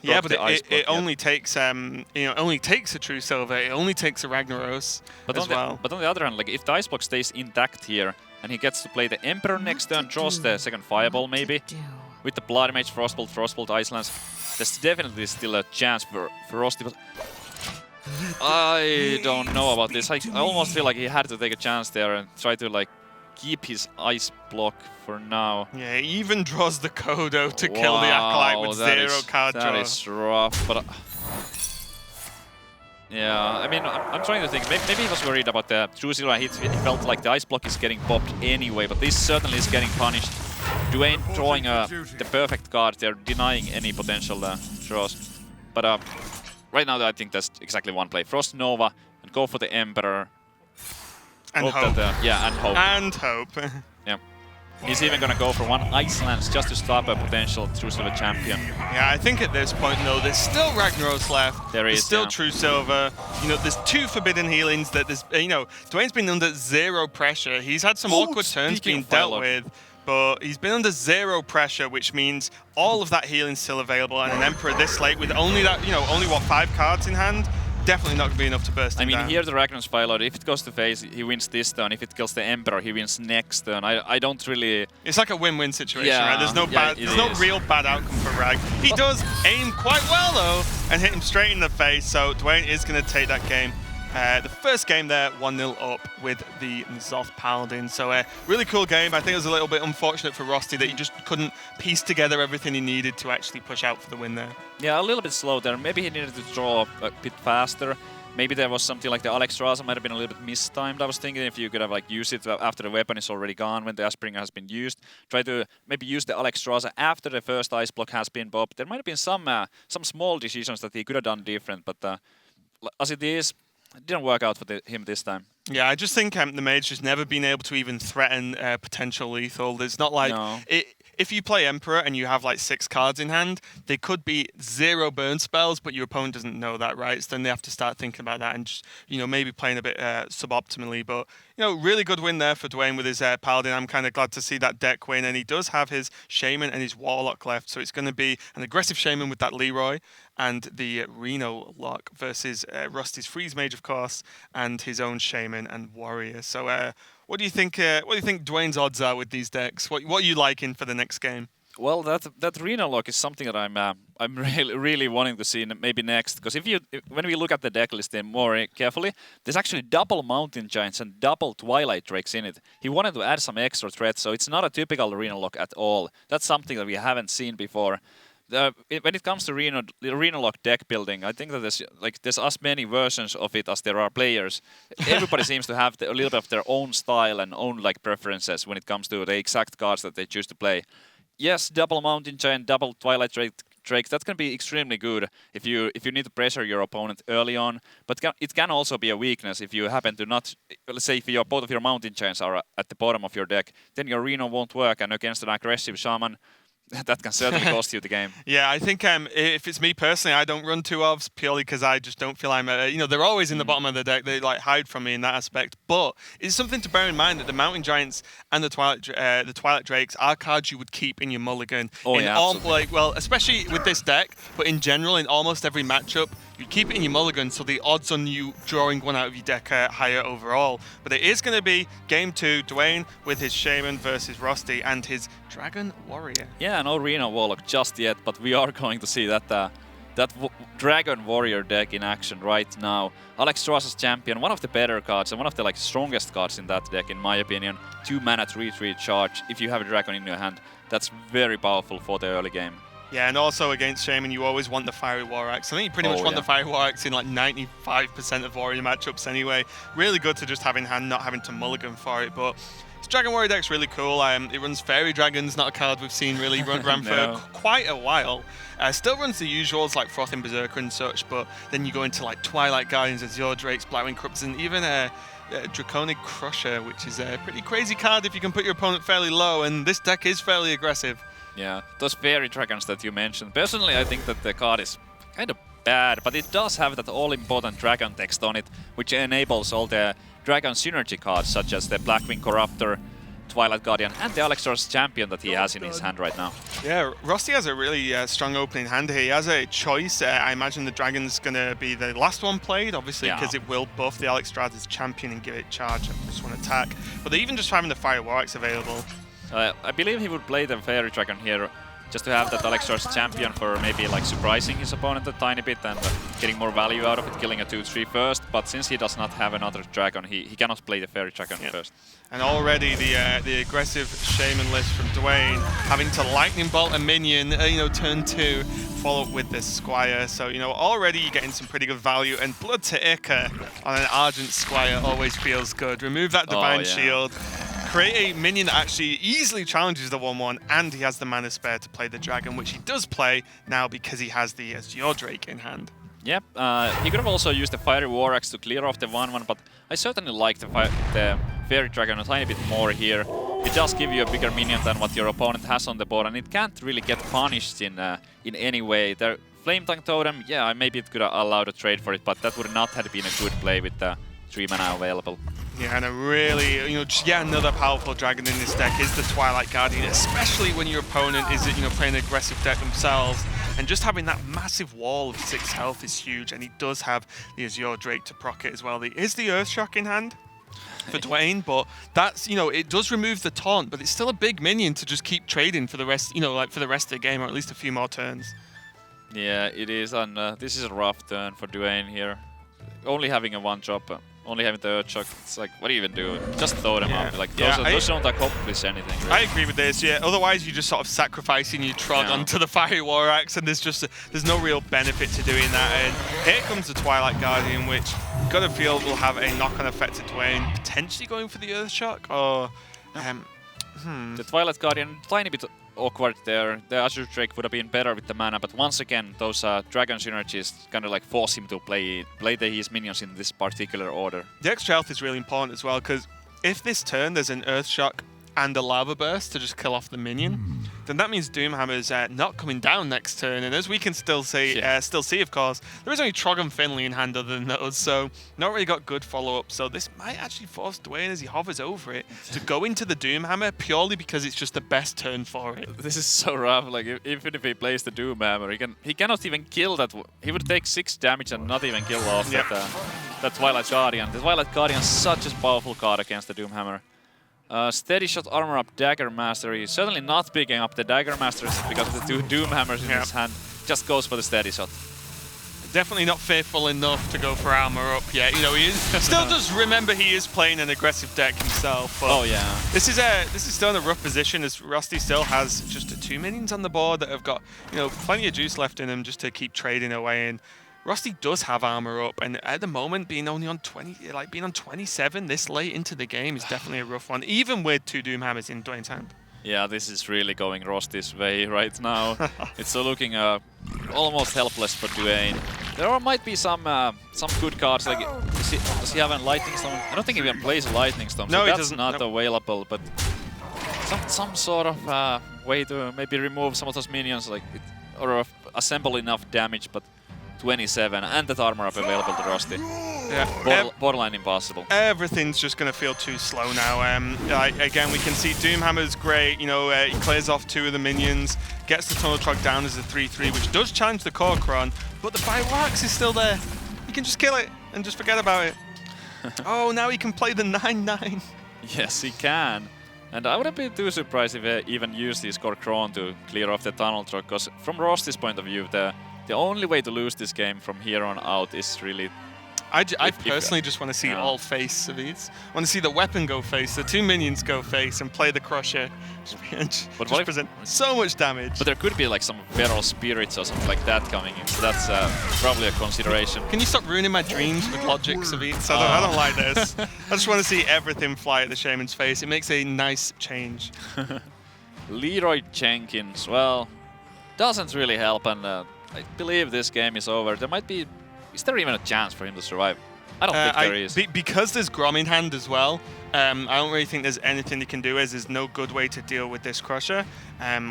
yeah, but it only takes only takes a True Silver. It only takes a Ragnaros as well. But on the other hand, like if the ice block stays intact here and he gets to play the Emperor next turn, draws the second Fireball maybe with the Bloody Mage, Frostbolt, Icelands, there's definitely still a chance for Rosty. But I don't know about this. I almost feel like he had to take a chance there and try to keep his ice block for now. Yeah, he even draws the Kodo to kill the Acolyte with 0 card draw. That is rough, but yeah, I mean, I'm trying to think. Maybe he was worried about the True Silver hits. He felt like the ice block is getting popped anyway, but this certainly is getting punished. Duane drawing the perfect card there, denying any potential draws. But right now, I think that's exactly one play. Frost Nova and go for the Emperor. And hope. And hope. And hope. Yeah. He's even going to go for 1 Icelands just to stop a potential True Silver champion. Yeah, I think at this point, though, there's still Ragnaros left. There's still True Silver. There's 2 Forbidden Healings that there's, Duane's been under 0 pressure. He's had some awkward turns being dealt with, but he's been under 0 pressure, which means all of that healing's still available, and an Emperor this late with only that, only 5 cards in hand, definitely not going to be enough to burst him down. Here the Ragnaros Fireload, if it goes to face, he wins this turn. If it kills the Emperor, he wins next turn. I don't really... It's like a win-win situation, right? There's no real bad outcome for Rag. He does aim quite well, though, and hit him straight in the face, so Duane is going to take that game. The first game there, 1-0 up with the N'Zoth Paladin. So really cool game. I think it was a little bit unfortunate for Rosty that he just couldn't piece together everything he needed to actually push out for the win there. Yeah, a little bit slow there. Maybe he needed to draw a bit faster. Maybe there was something like the Alexstrasza might have been a little bit mistimed. I was thinking if you could have used it after the weapon is already gone, when the Ashbringer has been used. Try to maybe use the Alexstrasza after the first ice block has been popped. There might have been some small decisions that he could have done different, but as it is, it didn't work out for him this time. Yeah, I just think the Mage has never been able to even threaten potential lethal. There's not like... No. If you play Emperor and you have 6 cards in hand, they could be 0 burn spells, but your opponent doesn't know that, right? So then they have to start thinking about that and just, maybe playing a bit suboptimally. But, really good win there for Duane with his Paladin. I'm kind of glad to see that deck win. And he does have his Shaman and his Warlock left. So it's going to be an aggressive Shaman with that Leroy and the Reno lock versus Rosty's Freeze Mage, of course, and his own Shaman and Warrior. So what do you think? What do you think Duane's odds are with these decks? What are you liking for the next game? Well, that arena lock is something that I'm really wanting to see maybe next, because when we look at the deck list more carefully, there's actually double Mountain Giants and double Twilight Drakes in it. He wanted to add some extra threats, so it's not a typical arena lock at all. That's something that we haven't seen before. When it comes to arena lock deck building, I think that there's as many versions of it as there are players. Everybody seems to have a little bit of their own style and own preferences when it comes to the exact cards that they choose to play. Yes, double Mountain Giant, double Twilight Drake, that's going to be extremely good if you need to pressure your opponent early on, but it can also be a weakness if you happen to not, let's say if both of your Mountain Giants are at the bottom of your deck, then your arena won't work, and against an aggressive Shaman, that can certainly cost you the game. Yeah, I think if it's me personally, I don't run 2 ofs purely because I just don't feel I'm... they're always in the bottom of the deck. They hide from me in that aspect. But it's something to bear in mind that the Mountain Giants and the Twilight Drakes are cards you would keep in your mulligan. Oh, yeah, absolutely. Well, especially with this deck, but in general, in almost every matchup, you keep it in your mulligan, so the odds on you drawing one out of your deck are higher overall. But it is going to be Game 2, Duane with his Shaman versus Rosty and his Dragon Warrior. Yeah, no Arena Warlock just yet, but we are going to see that Dragon Warrior deck in action right now. Alex Strauss's champion, one of the better cards and one of the strongest cards in that deck, in my opinion. 2 mana 3/3 charge. If you have a dragon in your hand, that's very powerful for the early game. Yeah, and also against Shaman, you always want the Fiery War Axe. I think you pretty much want the Fiery War Axe in 95% of Warrior matchups anyway. Really good to just have in hand, not having to mulligan for it. But this Dragon Warrior deck's really cool. It runs Fairy Dragons, not a card we've seen really run No. for quite a while. Still runs the usuals like Frothing Berserker and such, but then you go into Twilight Guardians, Azure Drakes, Blackwing Corruptors, and even Draconic Crusher, which is a pretty crazy card if you can put your opponent fairly low, and this deck is fairly aggressive. Yeah, those fairy dragons that you mentioned. Personally, I think that the card is kind of bad, but it does have that all-important dragon text on it, which enables all the dragon synergy cards, such as the Blackwing Corruptor, Twilight Guardian, and the Alex Strauss champion that he has in his hand right now. Yeah, Rosty has a really strong opening hand here. He has a choice. I imagine the Dragon's going to be the last one played, obviously, because it will buff the Alex Strauss champion and give it charge and +1 attack. But even just having the Fire War Axe available. I believe he would play the Fairy Dragon here just to have that Alex Strauss champion for maybe surprising his opponent a tiny bit and getting more value out of it, killing a 2/3 first. But since he does not have another dragon, he cannot play the Fairy Dragon first. And already the aggressive Shaman list from Duane, having to Lightning Bolt a minion, turn 2, follow up with the Squire. So, already you're getting some pretty good value. And Blood to Ichor on an Argent Squire always feels good. Remove that Divine Shield. Create a minion that actually easily challenges the 1/1, and he has the mana spare to play the dragon, which he does play now because he has the Azure Drake in hand. Yep, he could have also used the Fiery War Axe to clear off the 1/1, but I certainly like the Fairy Dragon a tiny bit more here. It does give you a bigger minion than what your opponent has on the board, and it can't really get punished in any way. The Flame Tongue Totem, yeah, maybe it could have allowed a trade for it, but that would not have been a good play with the 3 mana available. Yeah, and a really, just yet another powerful dragon in this deck is the Twilight Guardian, especially when your opponent is, playing an aggressive deck themselves. And just having that massive wall of 6 health is huge, and he does have the Azure Drake to proc it as well. There is the Earthshock in hand for Duane, but that's, it does remove the taunt, but it's still a big minion to just keep trading for the rest, for the rest of the game, or at least a few more turns. Yeah, it is, and this is a rough turn for Duane here. Only having a 1-drop. Only having the Earthshock, it's what do you even do? Just throw them up. Those don't accomplish anything. Really. I agree with this, yeah. Otherwise, you're just sort of sacrificing your Trod onto the Fiery War Axe, and there's no real benefit to doing that. And here comes the Twilight Guardian, which you've got to feel will have a knock-on effect to Duane, potentially going for the Earthshock, or... The Twilight Guardian, tiny bit awkward there. The Azure Drake would have been better with the mana, but once again, those dragon synergies kind of force him to play his minions in this particular order. The extra health is really important as well, because if this turn there's an Earthshock and a Lava Burst to just kill off the minion, then that means Doomhammer's not coming down next turn. And as we can still see, of course, there is only Trog and Finley in hand other than those, so not really got good follow-up. So this might actually force Duane, as he hovers over it, to go into the Doomhammer purely because it's just the best turn for it. This is so rough. Even if he plays the Doomhammer, he cannot even kill that. He would take 6 damage and not even kill off that Twilight Guardian. The Twilight Guardian is such a powerful card against the Doomhammer. Steady shot, armor up, dagger mastery. Certainly not picking up the dagger masters because of the 2 doom hammers in his hand. Just goes for the steady shot. Definitely not faithful enough to go for armor up yet. You know, he is, still does remember he is playing an aggressive deck himself. But oh yeah. This is still in a rough position as Rosty still has just 2 minions on the board that have got, you know, plenty of juice left in them just to keep trading away. And Rosty does have armor up, and at the moment, being only on 20, like being on 27 this late into the game is definitely a rough one, even with 2 doom hammers in Duane's hand. Yeah, this is really going Rosty's way right now. It's looking almost helpless for Duane. There might be some good cards, like does he have a lightning storm? I don't think he even plays a lightning storm, No, so he that's doesn't, not no. available. But some sort of way to maybe remove some of those minions, like or assemble enough damage. But 27 and that armor up available to Rosty. Yeah. Borderline impossible. Everything's just going to feel too slow now. Again, we can see Doomhammer's great. You know, he clears off 2 of the minions, gets the Tunnel Trog down as a 3/3, which does challenge the Corcoran, but the Fireworks is still there. You can just kill it and just forget about it. Oh, now he can play the 9/9. Yes, he can. And I wouldn't be too surprised if he even used his Corcoran to clear off the Tunnel Trog, because from Rosty's point of view, the only way to lose this game from here on out is really... I personally just want to see all face of these. I want to see the weapon go face, the 2 minions go face, and play the Crusher. Just present so much damage. But there could be like some feral spirits or something like that coming in, so that's probably a consideration. Can you stop ruining my dreams with logic, Savitz? I don't like this. I just want to see everything fly at the Shaman's face. It makes a nice change. Leroy Jenkins, well, doesn't really help, and I believe this game is over. There might be... Is there even a chance for him to survive? I don't think there is. Because there's Grom in hand as well, I don't really think there's anything he can do, as there's no good way to deal with this Crusher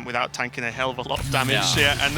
without tanking a hell of a lot of damage. Yeah. And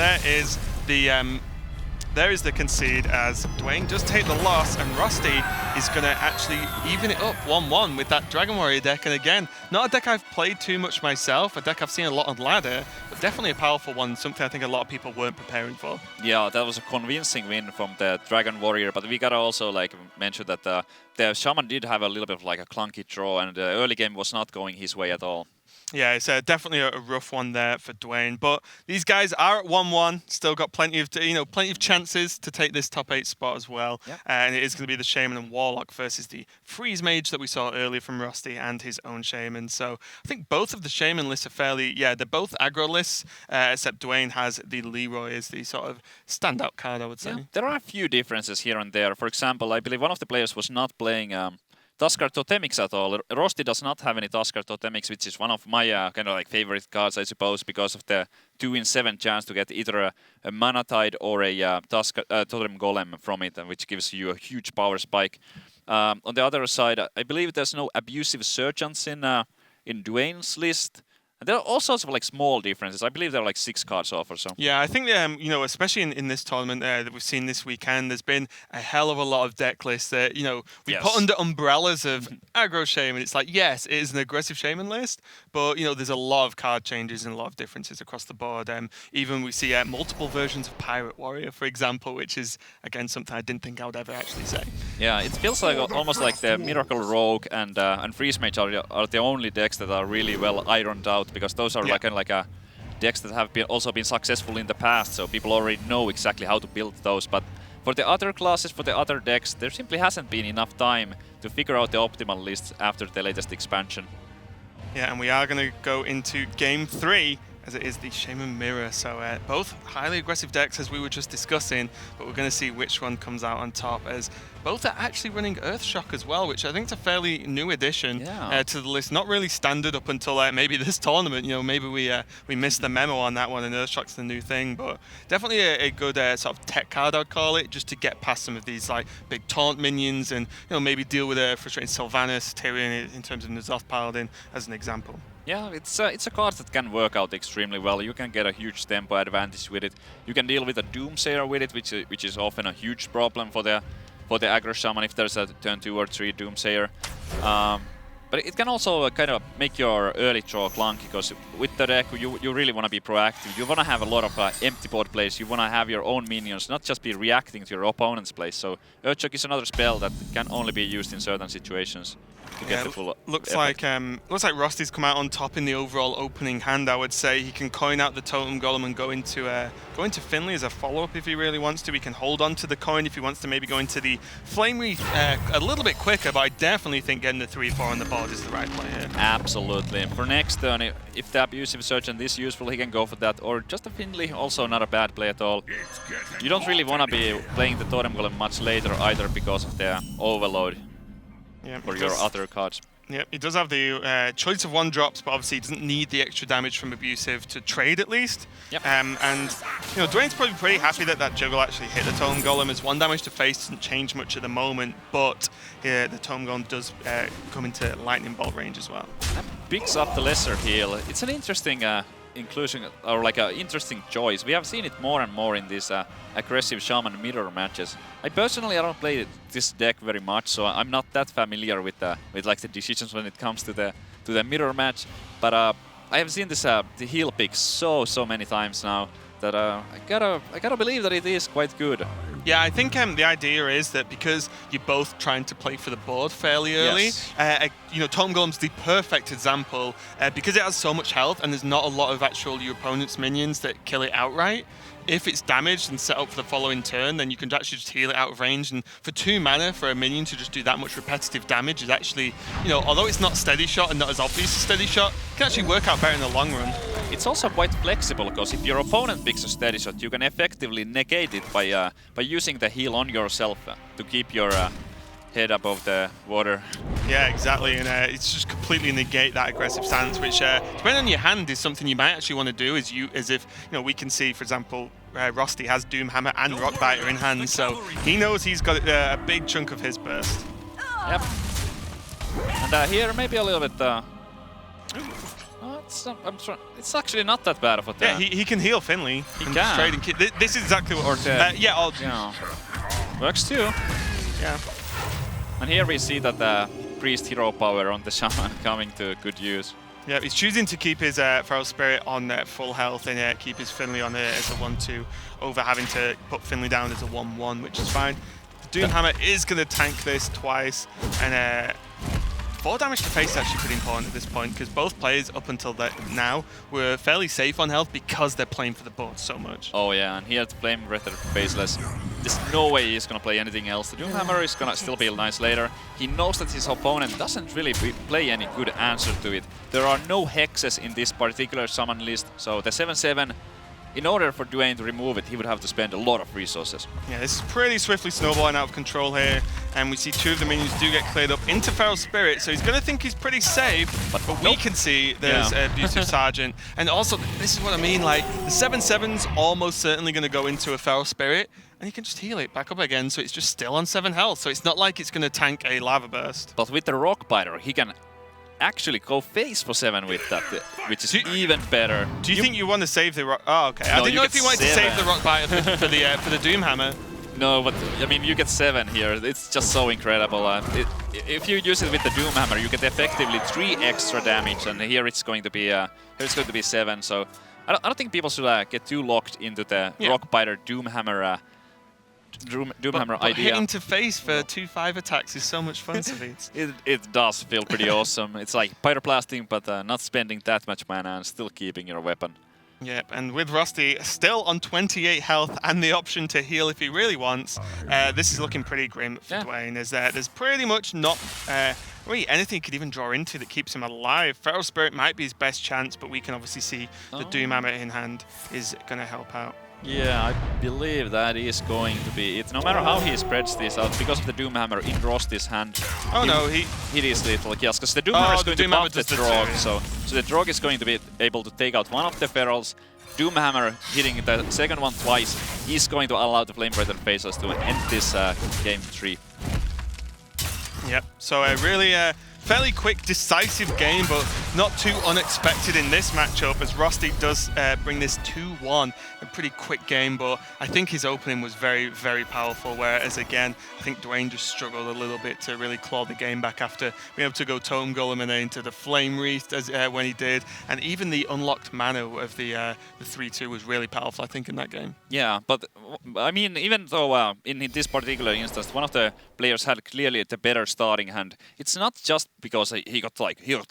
there is the concede as Duane does take the loss, and Rosty is going to actually even it up 1-1 with that Dragon Warrior deck. And again, not a deck I've played too much myself, a deck I've seen a lot on ladder, but definitely a powerful one, something I think a lot of people weren't preparing for. Yeah, that was a convincing win from the Dragon Warrior, but we gotta also like mention that the Shaman did have a little bit of like a clunky draw, and the early game was not going his way at all. Yeah, it's definitely a rough one there for Duane, but these guys are at 1-1. Still got plenty of chances to take this top 8 spot as well. Yep. And it is going to be the Shaman and Warlock versus the Freeze Mage that we saw earlier from Rosty and his own Shaman. So I think both of the Shaman lists are fairly, they're both aggro lists, except Duane has the Leroy as the sort of standout card, I would say. Yeah, there are a few differences here and there. For example, I believe one of the players was not playing Tuskar Totemics at all. Rosty does not have any Tuskar Totemics, which is one of my kind of like favorite cards, I suppose, because of the 2 in 7 chance to get either a Mana Tide or a Totem Golem from it, which gives you a huge power spike. On the other side, I believe there's no Abusive Sergeants in Duane's list. And there are all sorts of like small differences. I believe there are like 6 cards off or so. Yeah, I think especially in this tournament that we've seen this weekend, there's been a hell of a lot of deck lists that we put under umbrellas of aggro Shaman. It's like, yes, it is an aggressive Shaman list, but there's a lot of card changes and a lot of differences across the board. Even we see multiple versions of Pirate Warrior, for example, which is again something I didn't think I would ever actually say. Yeah, it feels like almost like the Miracle Rogue and Freeze Mage are the only decks that are really well ironed out, because those are like a decks that have also been successful in the past, so people already know exactly how to build those. But for the other classes, for the other decks, there simply hasn't been enough time to figure out the optimal lists after the latest expansion. Yeah, and we are going to go into Game 3, as it is the Shaman Mirror. So both highly aggressive decks, as we were just discussing, but we're going to see which one comes out on top, as both are actually running Earthshock as well, which I think is a fairly new addition to the list. Not really standard up until maybe this tournament. Maybe we missed the memo on that one, and Earthshock's the new thing. But definitely a good sort of tech card, I'd call it, just to get past some of these like big taunt minions, and maybe deal with a frustrating Sylvanas, Tyrion in terms of N'Zoth Paladin as an example. Yeah, it's a card that can work out extremely well. You can get a huge tempo advantage with it. You can deal with a Doomsayer with it, which is often a huge problem for the aggro Shaman if there's a turn 2 or 3 Doomsayer. But it can also kind of make your early draw clunky, because with the deck you really want to be proactive. You want to have a lot of empty board plays. You want to have your own minions, not just be reacting to your opponent's plays. So Earthshock is another spell that can only be used in certain situations. to get the full looks effect. like Rosty's come out on top in the overall opening hand. I would say he can coin out the totem golem and go into Finley as a follow-up if he really wants to. He can hold on to the coin if he wants to maybe go into the flame wreath a little bit quicker. But I definitely think getting the 3-4 on the board is the right play here. Absolutely. For next turn, if the abusive sergeant is useful, he can go for that. Or just a Finley, also not a bad play at all. You don't really want to be playing the totem golem much later either because of the overload. Yeah, For your other cards. Yep, he does have the choice of 1 drops, but obviously he doesn't need the extra damage from abusive to trade at least. Yep. And you know, Duane's probably pretty happy that that juggle actually hit the Tome Golem, as 1 damage to face doesn't change much at the moment, but the Tome Golem does come into lightning bolt range as well. That picks up the lesser heal. It's an interesting inclusion, or like an interesting choice. We have seen it more and more in these aggressive shaman mirror matches. I don't play this deck very much, so I'm not that familiar with like the decisions when it comes to the mirror match. But I have seen this the heal pick so many times now that I gotta believe that it is quite good. Yeah, I think the idea is that because you're both trying to play for the board fairly early, Yes. you know, Tome Golem's the perfect example because it has so much health and there's not a lot of actual your opponent's minions that kill it outright. If it's damaged and set up for the following turn, then you can actually just heal it out of range. And for 2 mana for a minion to just do that much repetitive damage is actually, you know, although it's not steady shot and not as obvious as steady shot, it can actually work out better in the long run. It's also quite flexible, because if your opponent picks a steady shot, you can effectively negate it by using the heal on yourself to keep your head above the water. Yeah, exactly, and it's just completely negate that aggressive stance, which depending on your hand is something you might actually want to do. As if you know, we can see, for example, Rosty has Doomhammer and Rockbiter in hand, so he knows he's got a big chunk of his burst. Yep. And here maybe a little bit. It's actually not that bad of a turn. Yeah, he can heal Finley. He and can. Trade and this is exactly what. Works too. Yeah. And here we see that the priest hero power on the shaman coming to good use. Yeah, he's choosing to keep his Feral Spirit on full health and keep his Finley on as a 1-2 over having to put Finley down as a 1-1, which is fine. The Doomhammer is going to tank this twice, and 4 damage to face is actually pretty important at this point, because both players up until now were fairly safe on health because they're playing for the board so much. Oh yeah, and here the Flame Breather faceless. There's no way he's gonna play anything else. The Doomhammer is gonna still be nice later. He knows that his opponent doesn't really play any good answer to it. There are no hexes in this particular summon list, so the 7/7, in order for Duane to remove it, he would have to spend a lot of resources. Yeah, this is pretty swiftly snowballing out of control here, and we see 2 of the minions do get cleared up into Feral Spirit, so he's going to think he's pretty safe, but we can see there's Abusive Sergeant. And also, this is what I mean, like, the 7/7's almost certainly going to go into a Feral Spirit, and he can just heal it back up again, so it's just still on 7 health, so it's not like it's going to tank a Lava Burst. But with the Rockbiter, he can actually go face for 7 with that, which is even better. Do you think you want to save the rock? Oh, okay. I No, didn't know if you wanted to save the Rockbiter for the Doomhammer. No, but I mean, you get 7 here. It's just so incredible. If you use it with the Doomhammer, you get effectively 3 extra damage, and here it's going to be 7. So I don't think people should get too locked into the Rockbiter Doomhammer. Doomhammer idea. Hitting to face for 2/5 attacks is so much fun to beat. It does feel pretty awesome. It's like pyroblasting, but not spending that much mana and still keeping your weapon. Yep, and with Rosty still on 28 health and the option to heal if he really wants, this is looking pretty grim for Duane. There's pretty much not really anything he could even draw into that keeps him alive. Feral Spirit might be his best chance, but we can obviously see the Doomhammer in hand is going to help out. Yeah, I believe that is going to be it. No matter how he spreads this out, because of the Doomhammer in Rosty's hand. Oh no, it is lethal kills, because the Doomhammer is going to buff the Drog, so the Drog is going to be able to take out one of the Ferals. Doomhammer hitting the second one twice is going to allow the Flame Breather Faceless to end this game 3. Yep, so a really fairly quick, decisive game, but not too unexpected in this matchup, as Rosty does bring this 2-1. A pretty quick game, but I think his opening was very, very powerful, whereas again, I think Duane just struggled a little bit to really claw the game back after being able to go Totem Golem and then into the Flame Wreath when he did, and even the unlocked mana of the 3-2 was really powerful, I think, in that game. Yeah, but I mean, even though in this particular instance, one of the players had clearly the better starting hand, it's not just because he got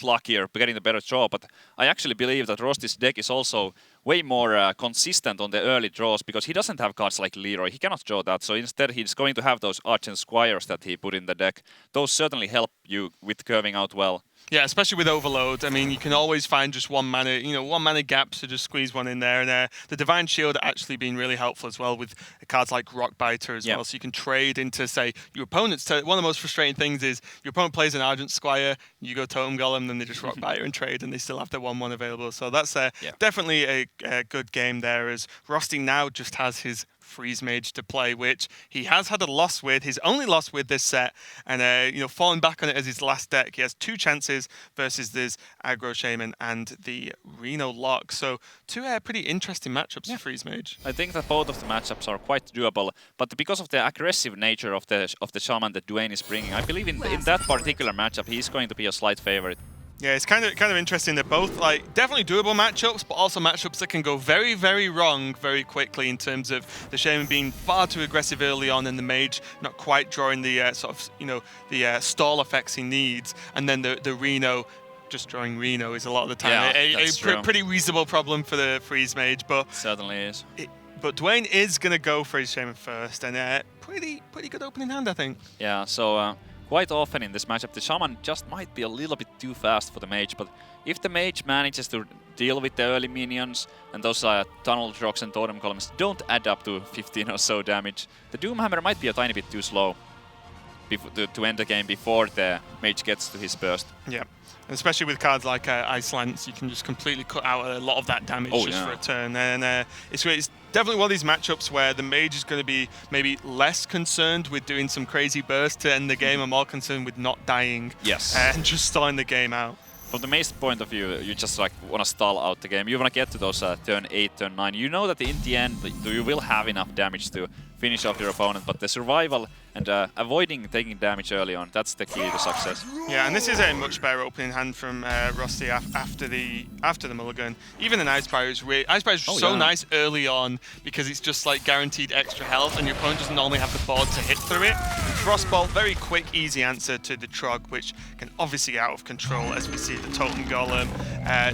luckier getting the better draw. But I actually believe that Rosty's deck is also way more consistent on the early draws because he doesn't have cards like Leroy. He cannot draw that, so instead he's going to have those Arch and Squires that he put in the deck. Those certainly help you with curving out well. Yeah, especially with Overload. I mean, you can always find just one mana gaps to just squeeze one in there. And the Divine Shield actually been really helpful as well with cards like Rockbiter as well. So you can trade into, say, your opponent's turn. One of the most frustrating things is your opponent plays an Argent Squire, you go Totem Golem, then they just Rockbiter and trade, and they still have their 1/1 available. So that's definitely a good game there, as Rosty now just has his Freeze Mage to play, which he has had a loss with, his only loss with this set, and falling back on it as his last deck. He has 2 chances versus this Aggro Shaman and the Reno Lock. So 2 pretty interesting matchups for Freeze Mage. I think that both of the matchups are quite doable, but because of the aggressive nature of the Shaman that Duane is bringing, I believe in that particular matchup he's going to be a slight favorite. Yeah, it's kind of interesting. They're both definitely doable matchups, but also matchups that can go very, very wrong very quickly in terms of the Shaman being far too aggressive early on and the Mage not quite drawing the the stall effects he needs, and then the Reno just drawing Reno is a lot of the time a pretty reasonable problem for the Freeze Mage. But certainly is. But Duane is gonna go for his Shaman first, and pretty good opening hand, I think. Yeah. So. Quite often in this matchup, the Shaman just might be a little bit too fast for the Mage, but if the Mage manages to deal with the early minions and those Tunnel Rocks and Totem Columns don't add up to 15 or so damage, the Doomhammer might be a tiny bit too slow to end the game before the Mage gets to his burst. Yeah, and especially with cards like Ice Lance, you can just completely cut out a lot of that damage for a turn. And it's definitely one of these matchups where the Mage is going to be maybe less concerned with doing some crazy burst to end the game and more concerned with not dying and just starting the game out. From the Mage's point of view, you just want to stall out the game. You want to get to those turn 8, turn 9. You know that in the end you will have enough damage to finish off your opponent, but the survival and avoiding taking damage early on, that's the key to success. Yeah, and this is a much better opening hand from Rosty after the mulligan. Even an Icebreaker is so nice early on because it's just guaranteed extra health, and your opponent doesn't normally have the board to hit through it. And Frostbolt, very quick, easy answer to the Trog, which can obviously get out of control as we see the Totem Golem.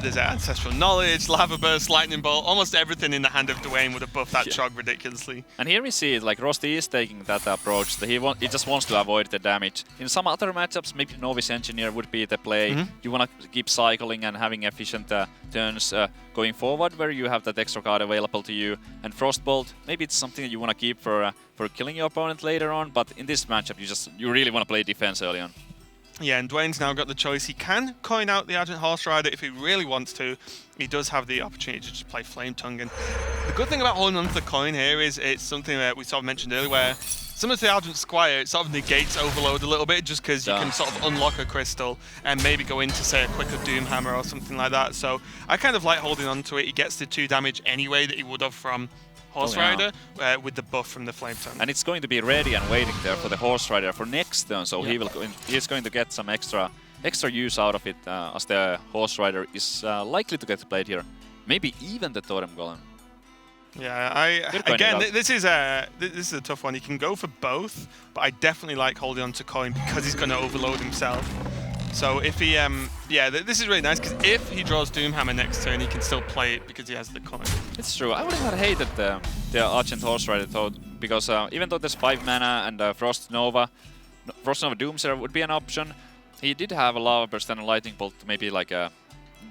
There's Ancestral Knowledge, Lava Burst, Lightning Bolt, almost everything in the hand of Duane would have buffed that Trog ridiculously. And here we see Rosty is taking that approach. He just wants to avoid the damage. In some other matchups, maybe Novice Engineer would be the play. You want to keep cycling and having efficient turns going forward, where you have that extra card available to you. And Frostbolt, maybe it's something that you want to keep for killing your opponent later on. But in this matchup, you really want to play defense early on. Yeah, and Duane's now got the choice. He can coin out the Argent Horse Rider if he really wants to. He does have the opportunity to just play Flame Tongue. And the good thing about holding onto the coin here is it's something that we sort of mentioned earlier, where similar to the Argent Squire, it sort of negates Overload a little bit just because you can sort of unlock a crystal and maybe go into, say, a quicker Doomhammer or something like that. So I kind of like holding on to it. He gets the 2 damage anyway that he would have from Horse Rider with the buff from the Flame Tongue. And it's going to be ready and waiting there for the Horse Rider for next turn, so he's going to get some extra use out of it as the Horse Rider is likely to get played here. Maybe even the Totem Golem. Yeah, this is a tough one. He can go for both, but I definitely like holding on to coin because he's going to overload himself. So if he, this is really nice because if he draws Doomhammer next turn, he can still play it because he has the coin. It's true. I would have hated the Argent Horse Rider though, because even though there's 5 mana and Frost Nova Doomsayer would be an option, he did have a Lava Burst and a Lightning Bolt to maybe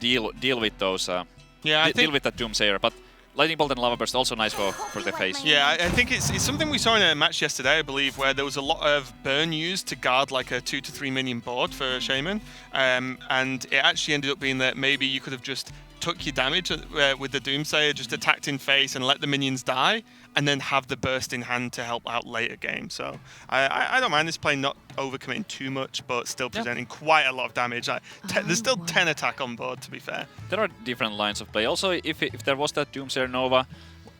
deal with those. Deal with that Doomsayer, but Lightning Bolt and Lava Burst also nice for the face. Yeah, I think it's something we saw in a match yesterday, I believe, where there was a lot of burn used to guard a 2 to 3 minion board for Shaman, and it actually ended up being that maybe you could have just took your damage with the Doomsayer, just attacked in face and let the minions die, and then have the burst in hand to help out later game. So I don't mind this play not overcommitting too much, but still presenting quite a lot of damage. There's still 10 attack on board, to be fair. There are different lines of play. Also, if there was that Doomsayer Nova,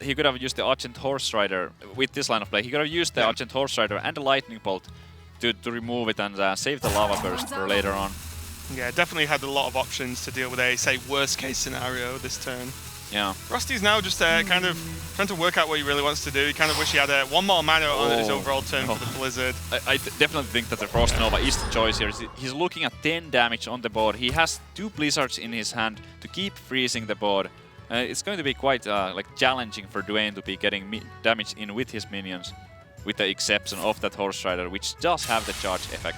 he could have used the Argent Horse Rider with this line of play. He could have used the Argent Horse Rider and the Lightning Bolt to remove it and save the Lava Burst for later on. Yeah, definitely had a lot of options to deal with a, say, worst case scenario this turn. Yeah. Rosty's now just kind of trying to work out what he really wants to do. He kind of wish he had one more mana on his overall turn for the Blizzard. I definitely think that the Frost Nova is the choice here. He's looking at 10 damage on the board. He has 2 Blizzards in his hand to keep freezing the board. It's going to be quite like challenging for Duane to be getting damage in with his minions, with the exception of that Horse Rider, which does have the charge effect.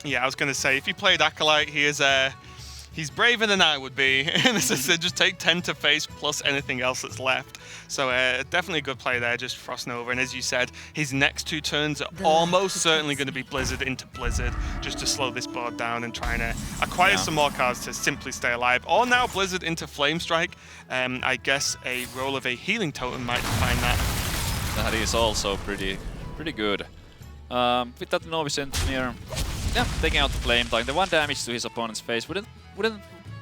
Yeah, I was going to say, if he played Acolyte, he's braver than I would be. Just take 10 to face plus anything else that's left. So definitely a good play there, just Frost Nova. And as you said, his next 2 turns are almost certainly going to be Blizzard into Blizzard, just to slow this board down and trying to acquire some more cards to simply stay alive. Or now Blizzard into Flame Strike. I guess a roll of a Healing Totem might define that. That is also pretty good. With that Novice Engineer, yeah, taking out the Flame Tongue. The 1 damage to his opponent's face wouldn't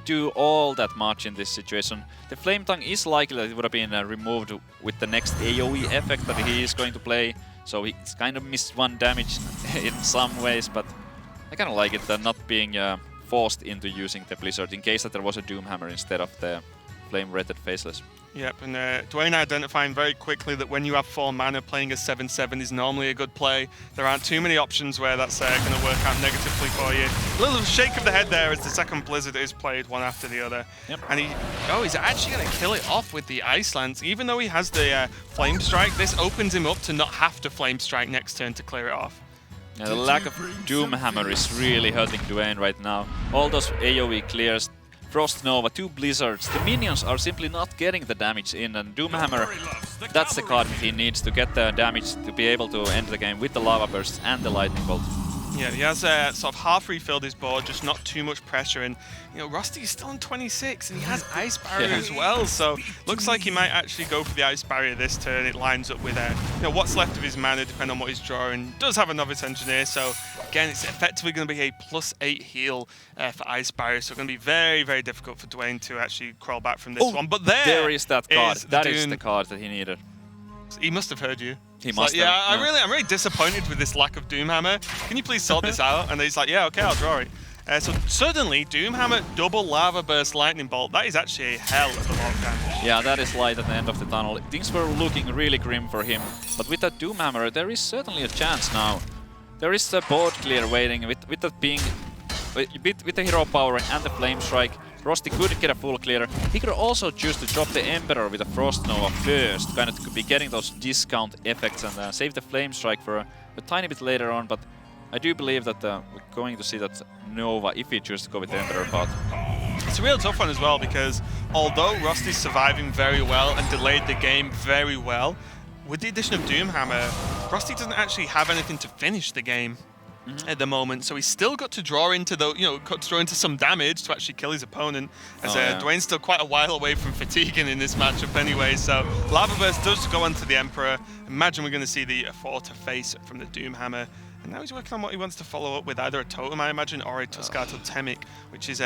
do all that much in this situation. The Flame Tongue is likely that it would have been removed with the next AoE effect that he is going to play, so he's kind of missed 1 damage in some ways, but I kind of like it not being forced into using the Blizzard in case that there was a Doomhammer instead of the Flame-rated Faceless. Yep, and Duane identifying very quickly that when you have 4 mana, playing a 7/7 is normally a good play. There aren't too many options where that's going to work out negatively for you. A little shake of the head there as the second Blizzard is played one after the other. Yep. And he's actually going to kill it off with the Ice Lance. Even though he has the Flame Strike, this opens him up to not have to Flame Strike next turn to clear it off. Yeah, the lack of Doomhammer is really hurting Duane right now. All those AoE clears, Frost Nova, 2 Blizzards. The minions are simply not getting the damage in, and Doomhammer, that's the card he needs to get the damage to be able to end the game with the Lava Bursts and the Lightning Bolt. Yeah, he has sort of half refilled his board, just not too much pressure. And, you know, Rosty is still on 26, and he has Ice Barrier as well. So, looks like he might actually go for the Ice Barrier this turn. It lines up with what's left of his mana, depending on what he's drawing. Does have a Novice Engineer, so again, it's effectively going to be a +8 heal for Ice Barrier. So, it's going to be very, very difficult for Duane to actually crawl back from this one. But there is that card. That is Dune. the card that he needed. He must have heard you. He must have. have. I'm really disappointed with this lack of Doomhammer. Can you please sort this out? And he's like, yeah, okay, I'll draw it. So suddenly, Doomhammer, double Lava Burst, Lightning Bolt. That is actually a hell of a lot of damage. Yeah, that is light at the end of the tunnel. Things were looking really grim for him. But with that Doomhammer, there is certainly a chance now. There is a board clear waiting. With that being... With the Hero Power and the Flame Strike, Rosty could get a full clear. He could also choose to drop the Emperor with a Frost Nova first, kind of be getting those discount effects and save the Flame Strike for a tiny bit later on, but I do believe that we're going to see that Nova if he chooses to go with the Emperor path. It's a real tough one as well, because although Rosty's surviving very well and delayed the game very well, with the addition of Doomhammer, Rosty doesn't actually have anything to finish the game. At the moment, so he's still got to draw into some damage to actually kill his opponent. As Duane's still quite a while away from fatiguing in this matchup anyway. So Lava Burst does go onto the Emperor. Imagine we're going to see the 4 to face from the Doomhammer. And now he's working on what he wants to follow up with, either a Totem, I imagine, or a Tuskar Totemic, which is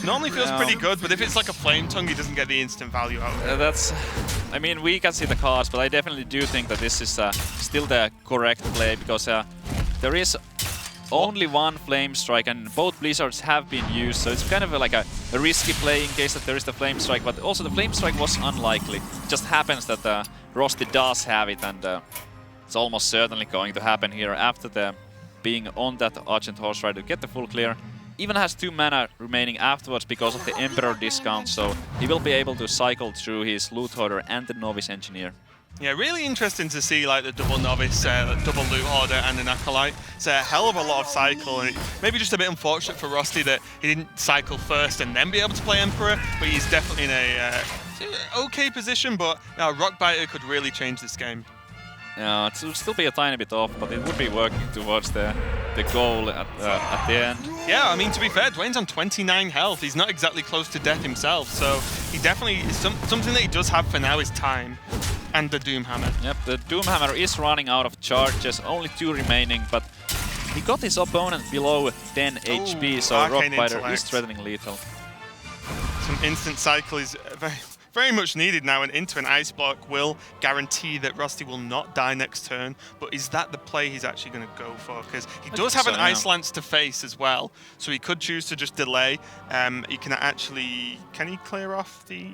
normally feels pretty good, but if it's like a Flame Tongue, he doesn't get the instant value out of it. I mean, we can see the cards, but I definitely do think that this is still the correct play, because there is only 1 Flame Strike, and both Blizzards have been used, so it's kind of like a risky play in case that there is the Flame Strike, but also the Flame Strike was unlikely. It just happens that Rosty does have it, and it's almost certainly going to happen here after being on that Argent Horse Rider to get the full clear. Even has 2 mana remaining afterwards because of the Emperor discount, so he will be able to cycle through his Loot Hoarder and the Novice Engineer. Yeah, really interesting to see like the double Novice, double Loot Hoarder and an Acolyte. It's a hell of a lot of cycle, and maybe just a bit unfortunate for Rosty that he didn't cycle first and then be able to play Emperor, but he's definitely in a okay position, but Rockbiter could really change this game. Yeah, it will still be a tiny bit off, but it would be working towards the goal at the end. Yeah, I mean, to be fair, Duane's on 29 health. He's not exactly close to death himself, so he definitely... something that he does have for now is time. And the Doomhammer. Yep, the Doomhammer is running out of charges, only 2 remaining, but he got his opponent below 10 HP, so Rockbiter is threatening lethal. Some instant cycle is very much needed now, and into an Ice Block will guarantee that Rosty will not die next turn, but is that the play he's actually going to go for? Because he does have an Ice Lance to face as well, so he could choose to just delay. He can actually... Can he clear off the...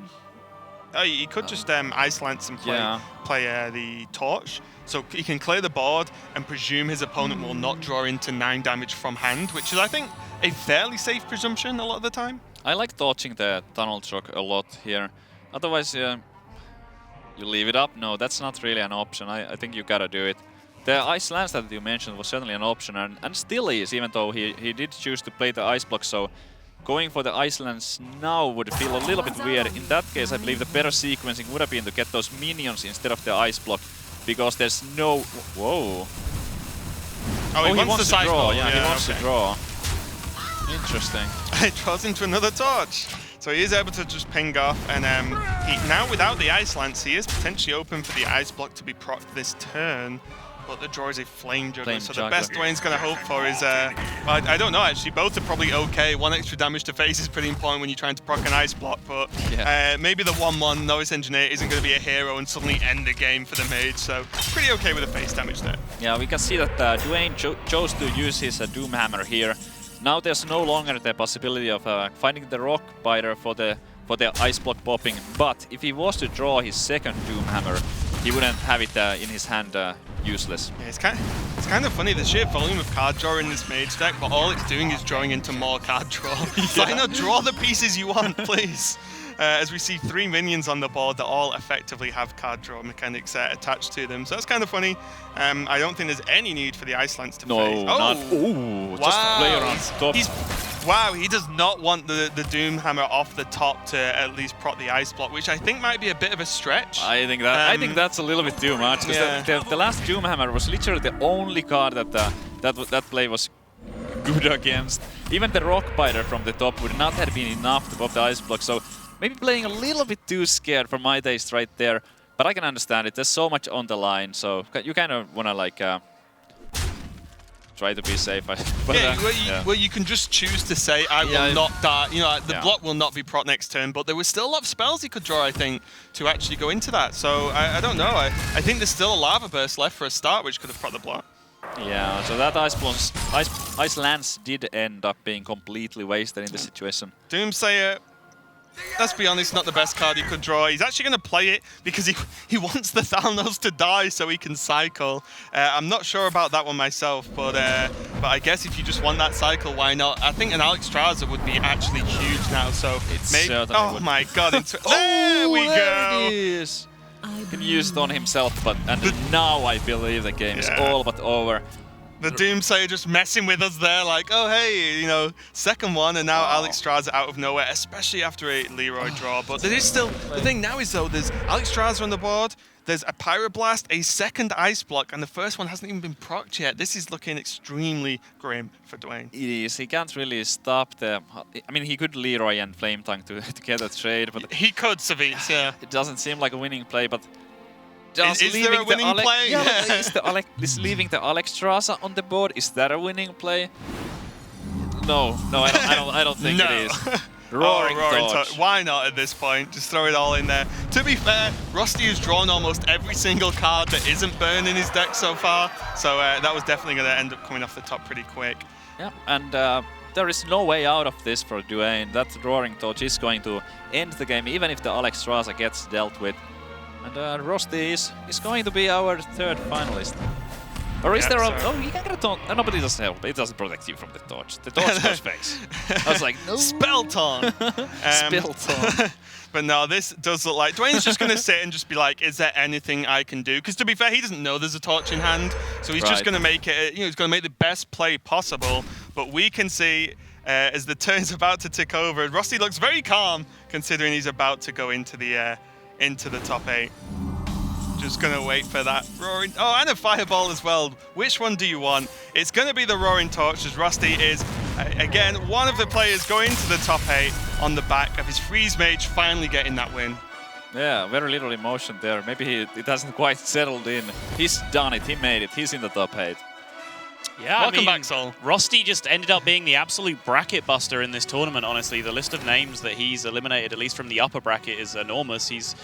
Oh, he could just Ice Lance and play the Torch. So he can clear the board and presume his opponent will not draw into 9 damage from hand, which is, I think, a fairly safe presumption a lot of the time. I like dodging the Tunnel Truck a lot here. Otherwise, you leave it up. No, that's not really an option. I think you gotta do it. The Ice Lance that you mentioned was certainly an option, and still is, even though he did choose to play the Ice Block. So going for the Ice Lance now would feel a little bit weird. In that case, I believe the better sequencing would have been to get those minions instead of the Ice Block, because there's no... Whoa. Oh, he wants to cycle. Draw. Yeah, he wants to draw. Interesting. He draws into another Torch. So he is able to just ping off, and now without the Ice Lance, he is potentially open for the Ice Block to be procced this turn. But the draw is a Flame Juggler, so the best Duane's going to hope for is, I don't know actually, both are probably okay. 1 extra damage to face is pretty important when you're trying to proc an Ice Block, but maybe the 1-1 Novice Engineer isn't going to be a hero and suddenly end the game for the Mage, so pretty okay with the face damage there. Yeah, we can see that Duane chose to use his Doomhammer here. Now there's no longer the possibility of finding the Rock Biter for the Ice Block popping, but if he was to draw his second Doomhammer, he wouldn't have it in his hand useless. Yeah, it's kind of funny, the sheer volume of card draw in this Mage deck, but all it's doing is drawing into more card draw. So I know, draw the pieces you want, please. As we see 3 minions on the board that all effectively have card draw mechanics attached to them. So that's kind of funny. I don't think there's any need for the Ice Lance to face. Not. Ooh, just play around top. Wow, he does not want the Doomhammer off the top to at least proc the Ice Block, which I think might be a bit of a stretch. I think that's a little bit too much, because the last Doomhammer was literally the only card that play was good against. Even the Rock Biter from the top would not have been enough to pop the Ice Block, so maybe playing a little bit too scared for my taste right there. But I can understand it, there's so much on the line, so you kind of want to like try to be safe. But, well, you can just choose to say, I will not die. You know, the block will not be proc next turn, but there was still a lot of spells he could draw, I think, to actually go into that. So I don't know. I think there's still a Lava Burst left for a start, which could have proc the block. Yeah, so that Ice Lance did end up being completely wasted in the situation. Doomsayer, let's be honest, not the best card he could draw. He's actually going to play it because he wants the Thalnos to die so he can cycle. I'm not sure about that one myself, but I guess if you just want that cycle, why not? I think an Alexstrasza would be actually huge now, so maybe... Oh my god, there we go! There it is! He can use it on himself, and now I believe the game is all but over. The Doomsayer just messing with us there, like, oh hey, you know, second one, and now Alexstrasza out of nowhere, especially after a Leroy draw. But there is still, the thing now is though, there's Alexstrasza on the board, there's a Pyroblast, a second Ice Block, and the first one hasn't even been procced yet. This is looking extremely grim for Duane. It is. He can't really stop the... I mean, he could Leroy and Flame Tongue to get a trade, but... He could, Savitz, yeah. It doesn't seem like a winning play, but... Is there a winning play? Yeah, is leaving the Alexstrasza on the board, is that a winning play? No, I don't think it is. Roaring Torch. Why not at this point? Just throw it all in there. To be fair, Rosty has drawn almost every single card that isn't burned in his deck so far, so that was definitely going to end up coming off the top pretty quick. Yeah, and there is no way out of this for Duane. That Roaring Torch is going to end the game, even if the Alexstrasza gets dealt with. And Rosty is going to be our third finalist. Or is there a... Oh, you can get a taunt. No, but it doesn't help. It doesn't protect you from the torch. The torch goes face. I was like, no. Spell taunt! Spell taunt. But no, this does look like... Duane's just going to sit and just be like, is there anything I can do? Because to be fair, he doesn't know there's a torch in hand. So he's just going to make it... You know, he's going to make the best play possible. But we can see... as the turn's about to tick over, Rosty looks very calm, considering he's about to go into the top 8. Just gonna wait for that roaring... Oh, and a fireball as well. Which one do you want? It's gonna be the Roaring Torch, as Rosty is, again, one of the players going to the top 8 on the back of his Freeze Mage finally getting that win. Yeah, very little emotion there. Maybe it hasn't quite settled in. He's done it, he made it, he's in the top 8. Yeah, Welcome back, Sol. Rosty just ended up being the absolute bracket buster in this tournament, honestly. The list of names that he's eliminated, at least from the upper bracket, is enormous. He's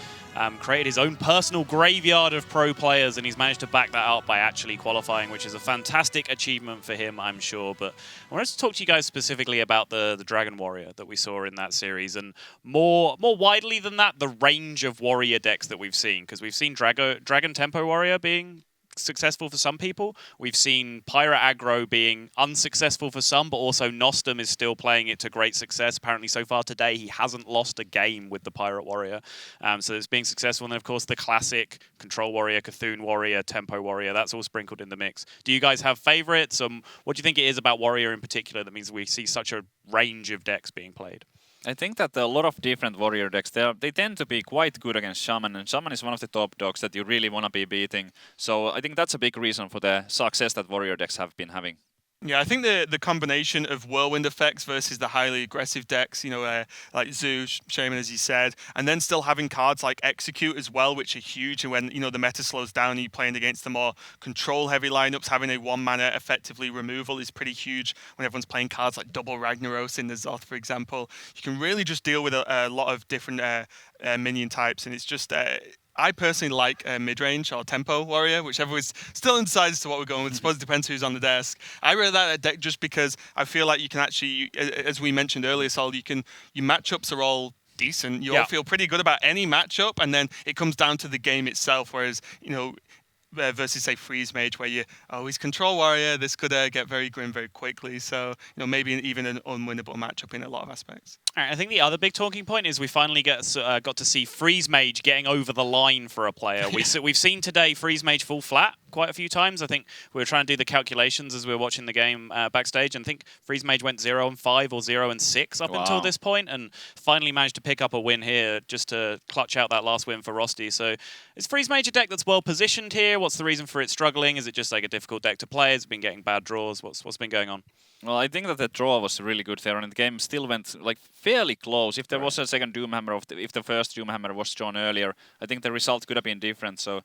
created his own personal graveyard of pro players, and he's managed to back that up by actually qualifying, which is a fantastic achievement for him, I'm sure. But I wanted to talk to you guys specifically about the Dragon Warrior that we saw in that series, and more widely than that, the range of warrior decks that we've seen, because we've seen Dragon Tempo Warrior being successful for some people. We've seen Pirate Aggro being unsuccessful for some, but also Nostum is still playing it to great success. Apparently, so far today, he hasn't lost a game with the Pirate Warrior. So it's being successful. And then, of course, the classic Control Warrior, Cthulhu Warrior, Tempo Warrior, that's all sprinkled in the mix. Do you guys have favorites? What do you think it is about Warrior in particular that means we see such a range of decks being played? I think that a lot of different warrior decks, they tend to be quite good against Shaman, and Shaman is one of the top dogs that you really want to be beating. So I think that's a big reason for the success that warrior decks have been having. Yeah, I think the combination of whirlwind effects versus the highly aggressive decks, like Zoo, Shaman, as you said, and then still having cards like Execute as well, which are huge. And when the meta slows down, and you're playing against the more control-heavy lineups, having a 1-mana effectively removal is pretty huge. When everyone's playing cards like Double Ragnaros in the Zoth, for example, you can really just deal with a lot of different minion types, and it's just. I personally like mid-range or tempo warrior, whichever is still undecided as to what we're going with. I suppose it depends who's on the desk. I really like that deck just because I feel like you can actually, as we mentioned earlier, Sol, your matchups are all decent. You all feel pretty good about any matchup, and then it comes down to the game itself. Whereas, versus say Freeze Mage, where he's Control Warrior, this could get very grim very quickly. So maybe even an unwinnable matchup in a lot of aspects. All right, I think the other big talking point is we finally got to see Freeze Mage getting over the line for a player. We've seen today Freeze Mage fall flat quite a few times. I think we were trying to do the calculations as we were watching the game backstage, and I think Freeze Mage went 0-5 or 0-6 up until this point, and finally managed to pick up a win here just to clutch out that last win for Rosty. So is Freeze Mage a deck that's well positioned here? What's the reason for it struggling? Is it just like a difficult deck to play? Has it been getting bad draws? What's been going on? Well, I think that the draw was really good there, and the game still went like fairly close. If there was a second Doomhammer, if the first Doomhammer was drawn earlier, I think the result could have been different. So,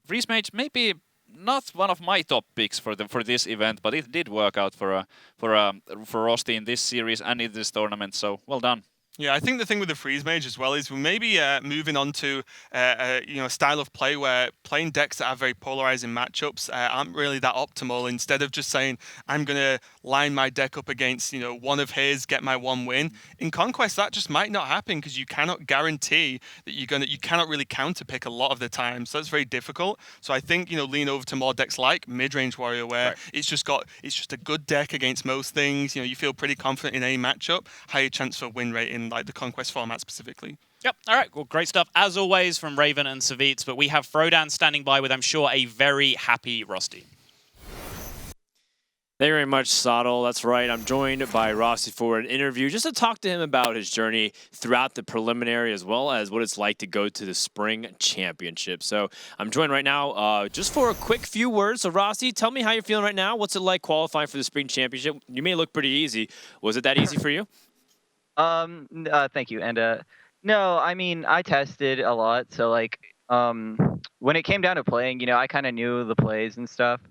Freeze Mage maybe not one of my top picks for this event, but it did work out for Rosty in this series and in this tournament. So, well done. Yeah, I think the thing with the Freeze Mage as well is we're maybe moving on to a style of play where playing decks that have very polarizing matchups aren't really that optimal. Instead of just saying I'm gonna line my deck up against one of his, get my one win in Conquest, that just might not happen because you cannot guarantee that you cannot really counter pick a lot of the time. So that's very difficult. So I think lean over to more decks like Midrange Warrior where it's just a good deck against most things. You feel pretty confident in any matchup, higher chance for win rate in like the Conquest format specifically. Yep. All right. Well, great stuff as always from Raven and Savitz, but we have Frodan standing by with, I'm sure, a very happy Rosty. Thank you very much, Sottle. That's right. I'm joined by Rosty for an interview just to talk to him about his journey throughout the preliminary as well as what it's like to go to the Spring Championship. So I'm joined right now just for a quick few words. So Rosty, tell me how you're feeling right now. What's it like qualifying for the Spring Championship? You may look pretty easy. Was it that easy for you? Thank you. And no, I mean, I tested a lot. So like, when it came down to playing, I kind of knew the plays and stuff.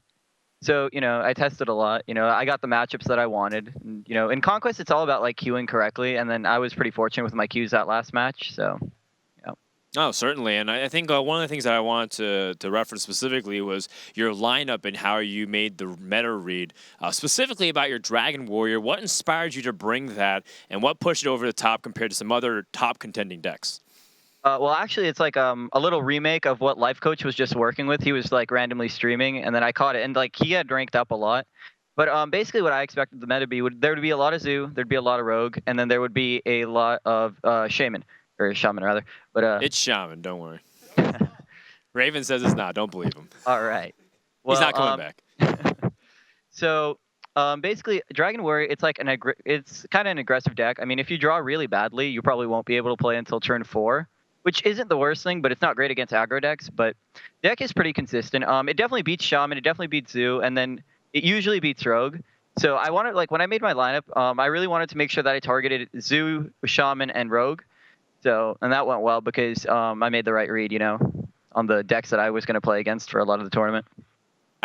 So, I tested a lot. I got the matchups that I wanted. And, in Conquest, it's all about like queuing correctly. And then I was pretty fortunate with my queues that last match. So, Oh, certainly. And I think one of the things that I wanted to reference specifically was your lineup and how you made the meta read, specifically about your Dragon Warrior. What inspired you to bring that, and what pushed it over the top compared to some other top contending decks? Well, actually, it's like a little remake of what Life Coach was just working with. He was like randomly streaming, and then I caught it, and like he had ranked up a lot. But basically, what I expected the meta to be there would be a lot of Zoo, there'd be a lot of Rogue, and then there would be a lot of Shaman. Or Shaman, rather. But it's Shaman, don't worry. Raven says it's not. Don't believe him. All right. Well, he's not coming back. So, basically, Dragon Warrior, it's like it's kind of an aggressive deck. I mean, if you draw really badly, you probably won't be able to play until turn 4, which isn't the worst thing, but it's not great against aggro decks. But the deck is pretty consistent. It definitely beats Shaman. It definitely beats Zoo, and then it usually beats Rogue. So I wanted, like, when I made my lineup, I really wanted to make sure that I targeted Zoo, Shaman, and Rogue. So, and that went well because I made the right read, on the decks that I was going to play against for a lot of the tournament.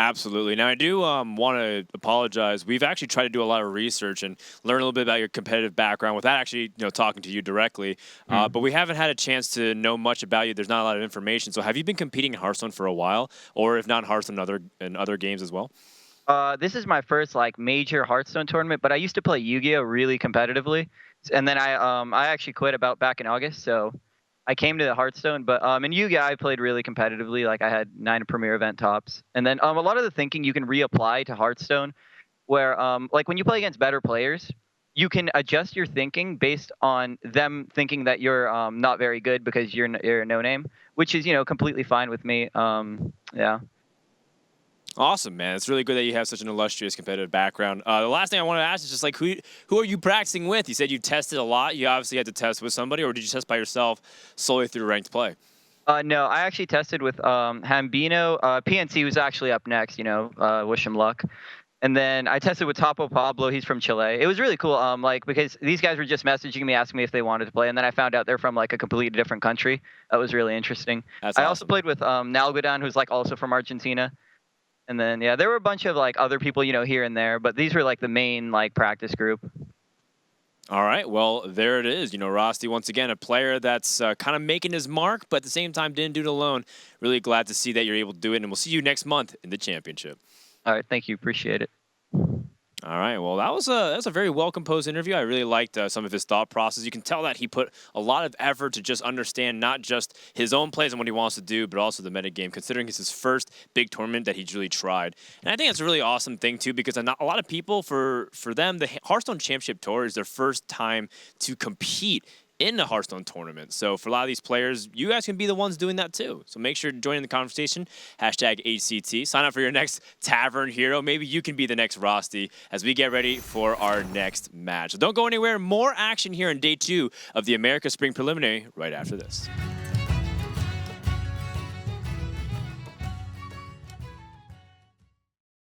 Absolutely. Now, I do want to apologize. We've actually tried to do a lot of research and learn a little bit about your competitive background without actually, talking to you directly. But we haven't had a chance to know much about you. There's not a lot of information. So, have you been competing in Hearthstone for a while, or if not Hearthstone, in other games as well? This is my first like major Hearthstone tournament, but I used to play Yu-Gi-Oh really competitively, and then I actually quit about back in August, so I came to the Hearthstone. But in Yu-Gi-Oh I played really competitively, like I had 9 premier event tops, and then a lot of the thinking you can reapply to Hearthstone, where like when you play against better players, you can adjust your thinking based on them thinking that you're not very good because you're a no name, which is completely fine with me. Yeah. Awesome, man. It's really good that you have such an illustrious competitive background. The last thing I wanted to ask is just like, who are you practicing with? You said you tested a lot. You obviously had to test with somebody, or did you test by yourself solely through ranked play? No, I actually tested with Hambino. PNC was actually up next. Wish him luck. And then I tested with Topo Pablo. He's from Chile. It was really cool. Like because these guys were just messaging me, asking me if they wanted to play, and then I found out they're from like a completely different country. That was really interesting. That's I awesome. also played with Nalgodan, who's like also from Argentina. And then yeah, there were a bunch of like other people, here and there, but these were like the main like practice group. All right, well, there it is. Rosty, once again, a player that's kind of making his mark, but at the same time didn't do it alone. Really glad to see that you're able to do it, and we'll see you next month in the championship. All right, thank you, appreciate it. All right, well, that was a very well-composed interview. I really liked some of his thought process. You can tell that he put a lot of effort to just understand not just his own plays and what he wants to do, but also the metagame, considering it's his first big tournament that he's really tried. And I think it's a really awesome thing, too, because a lot of people, for them, the Hearthstone Championship Tour is their first time to compete in the Hearthstone tournament. So for a lot of these players, you guys can be the ones doing that too. So make sure to join in the conversation, #HCT. Sign up for your next Tavern Hero. Maybe you can be the next Rosty as we get ready for our next match. So don't go anywhere. More action here in day 2 of the America Spring Preliminary right after this.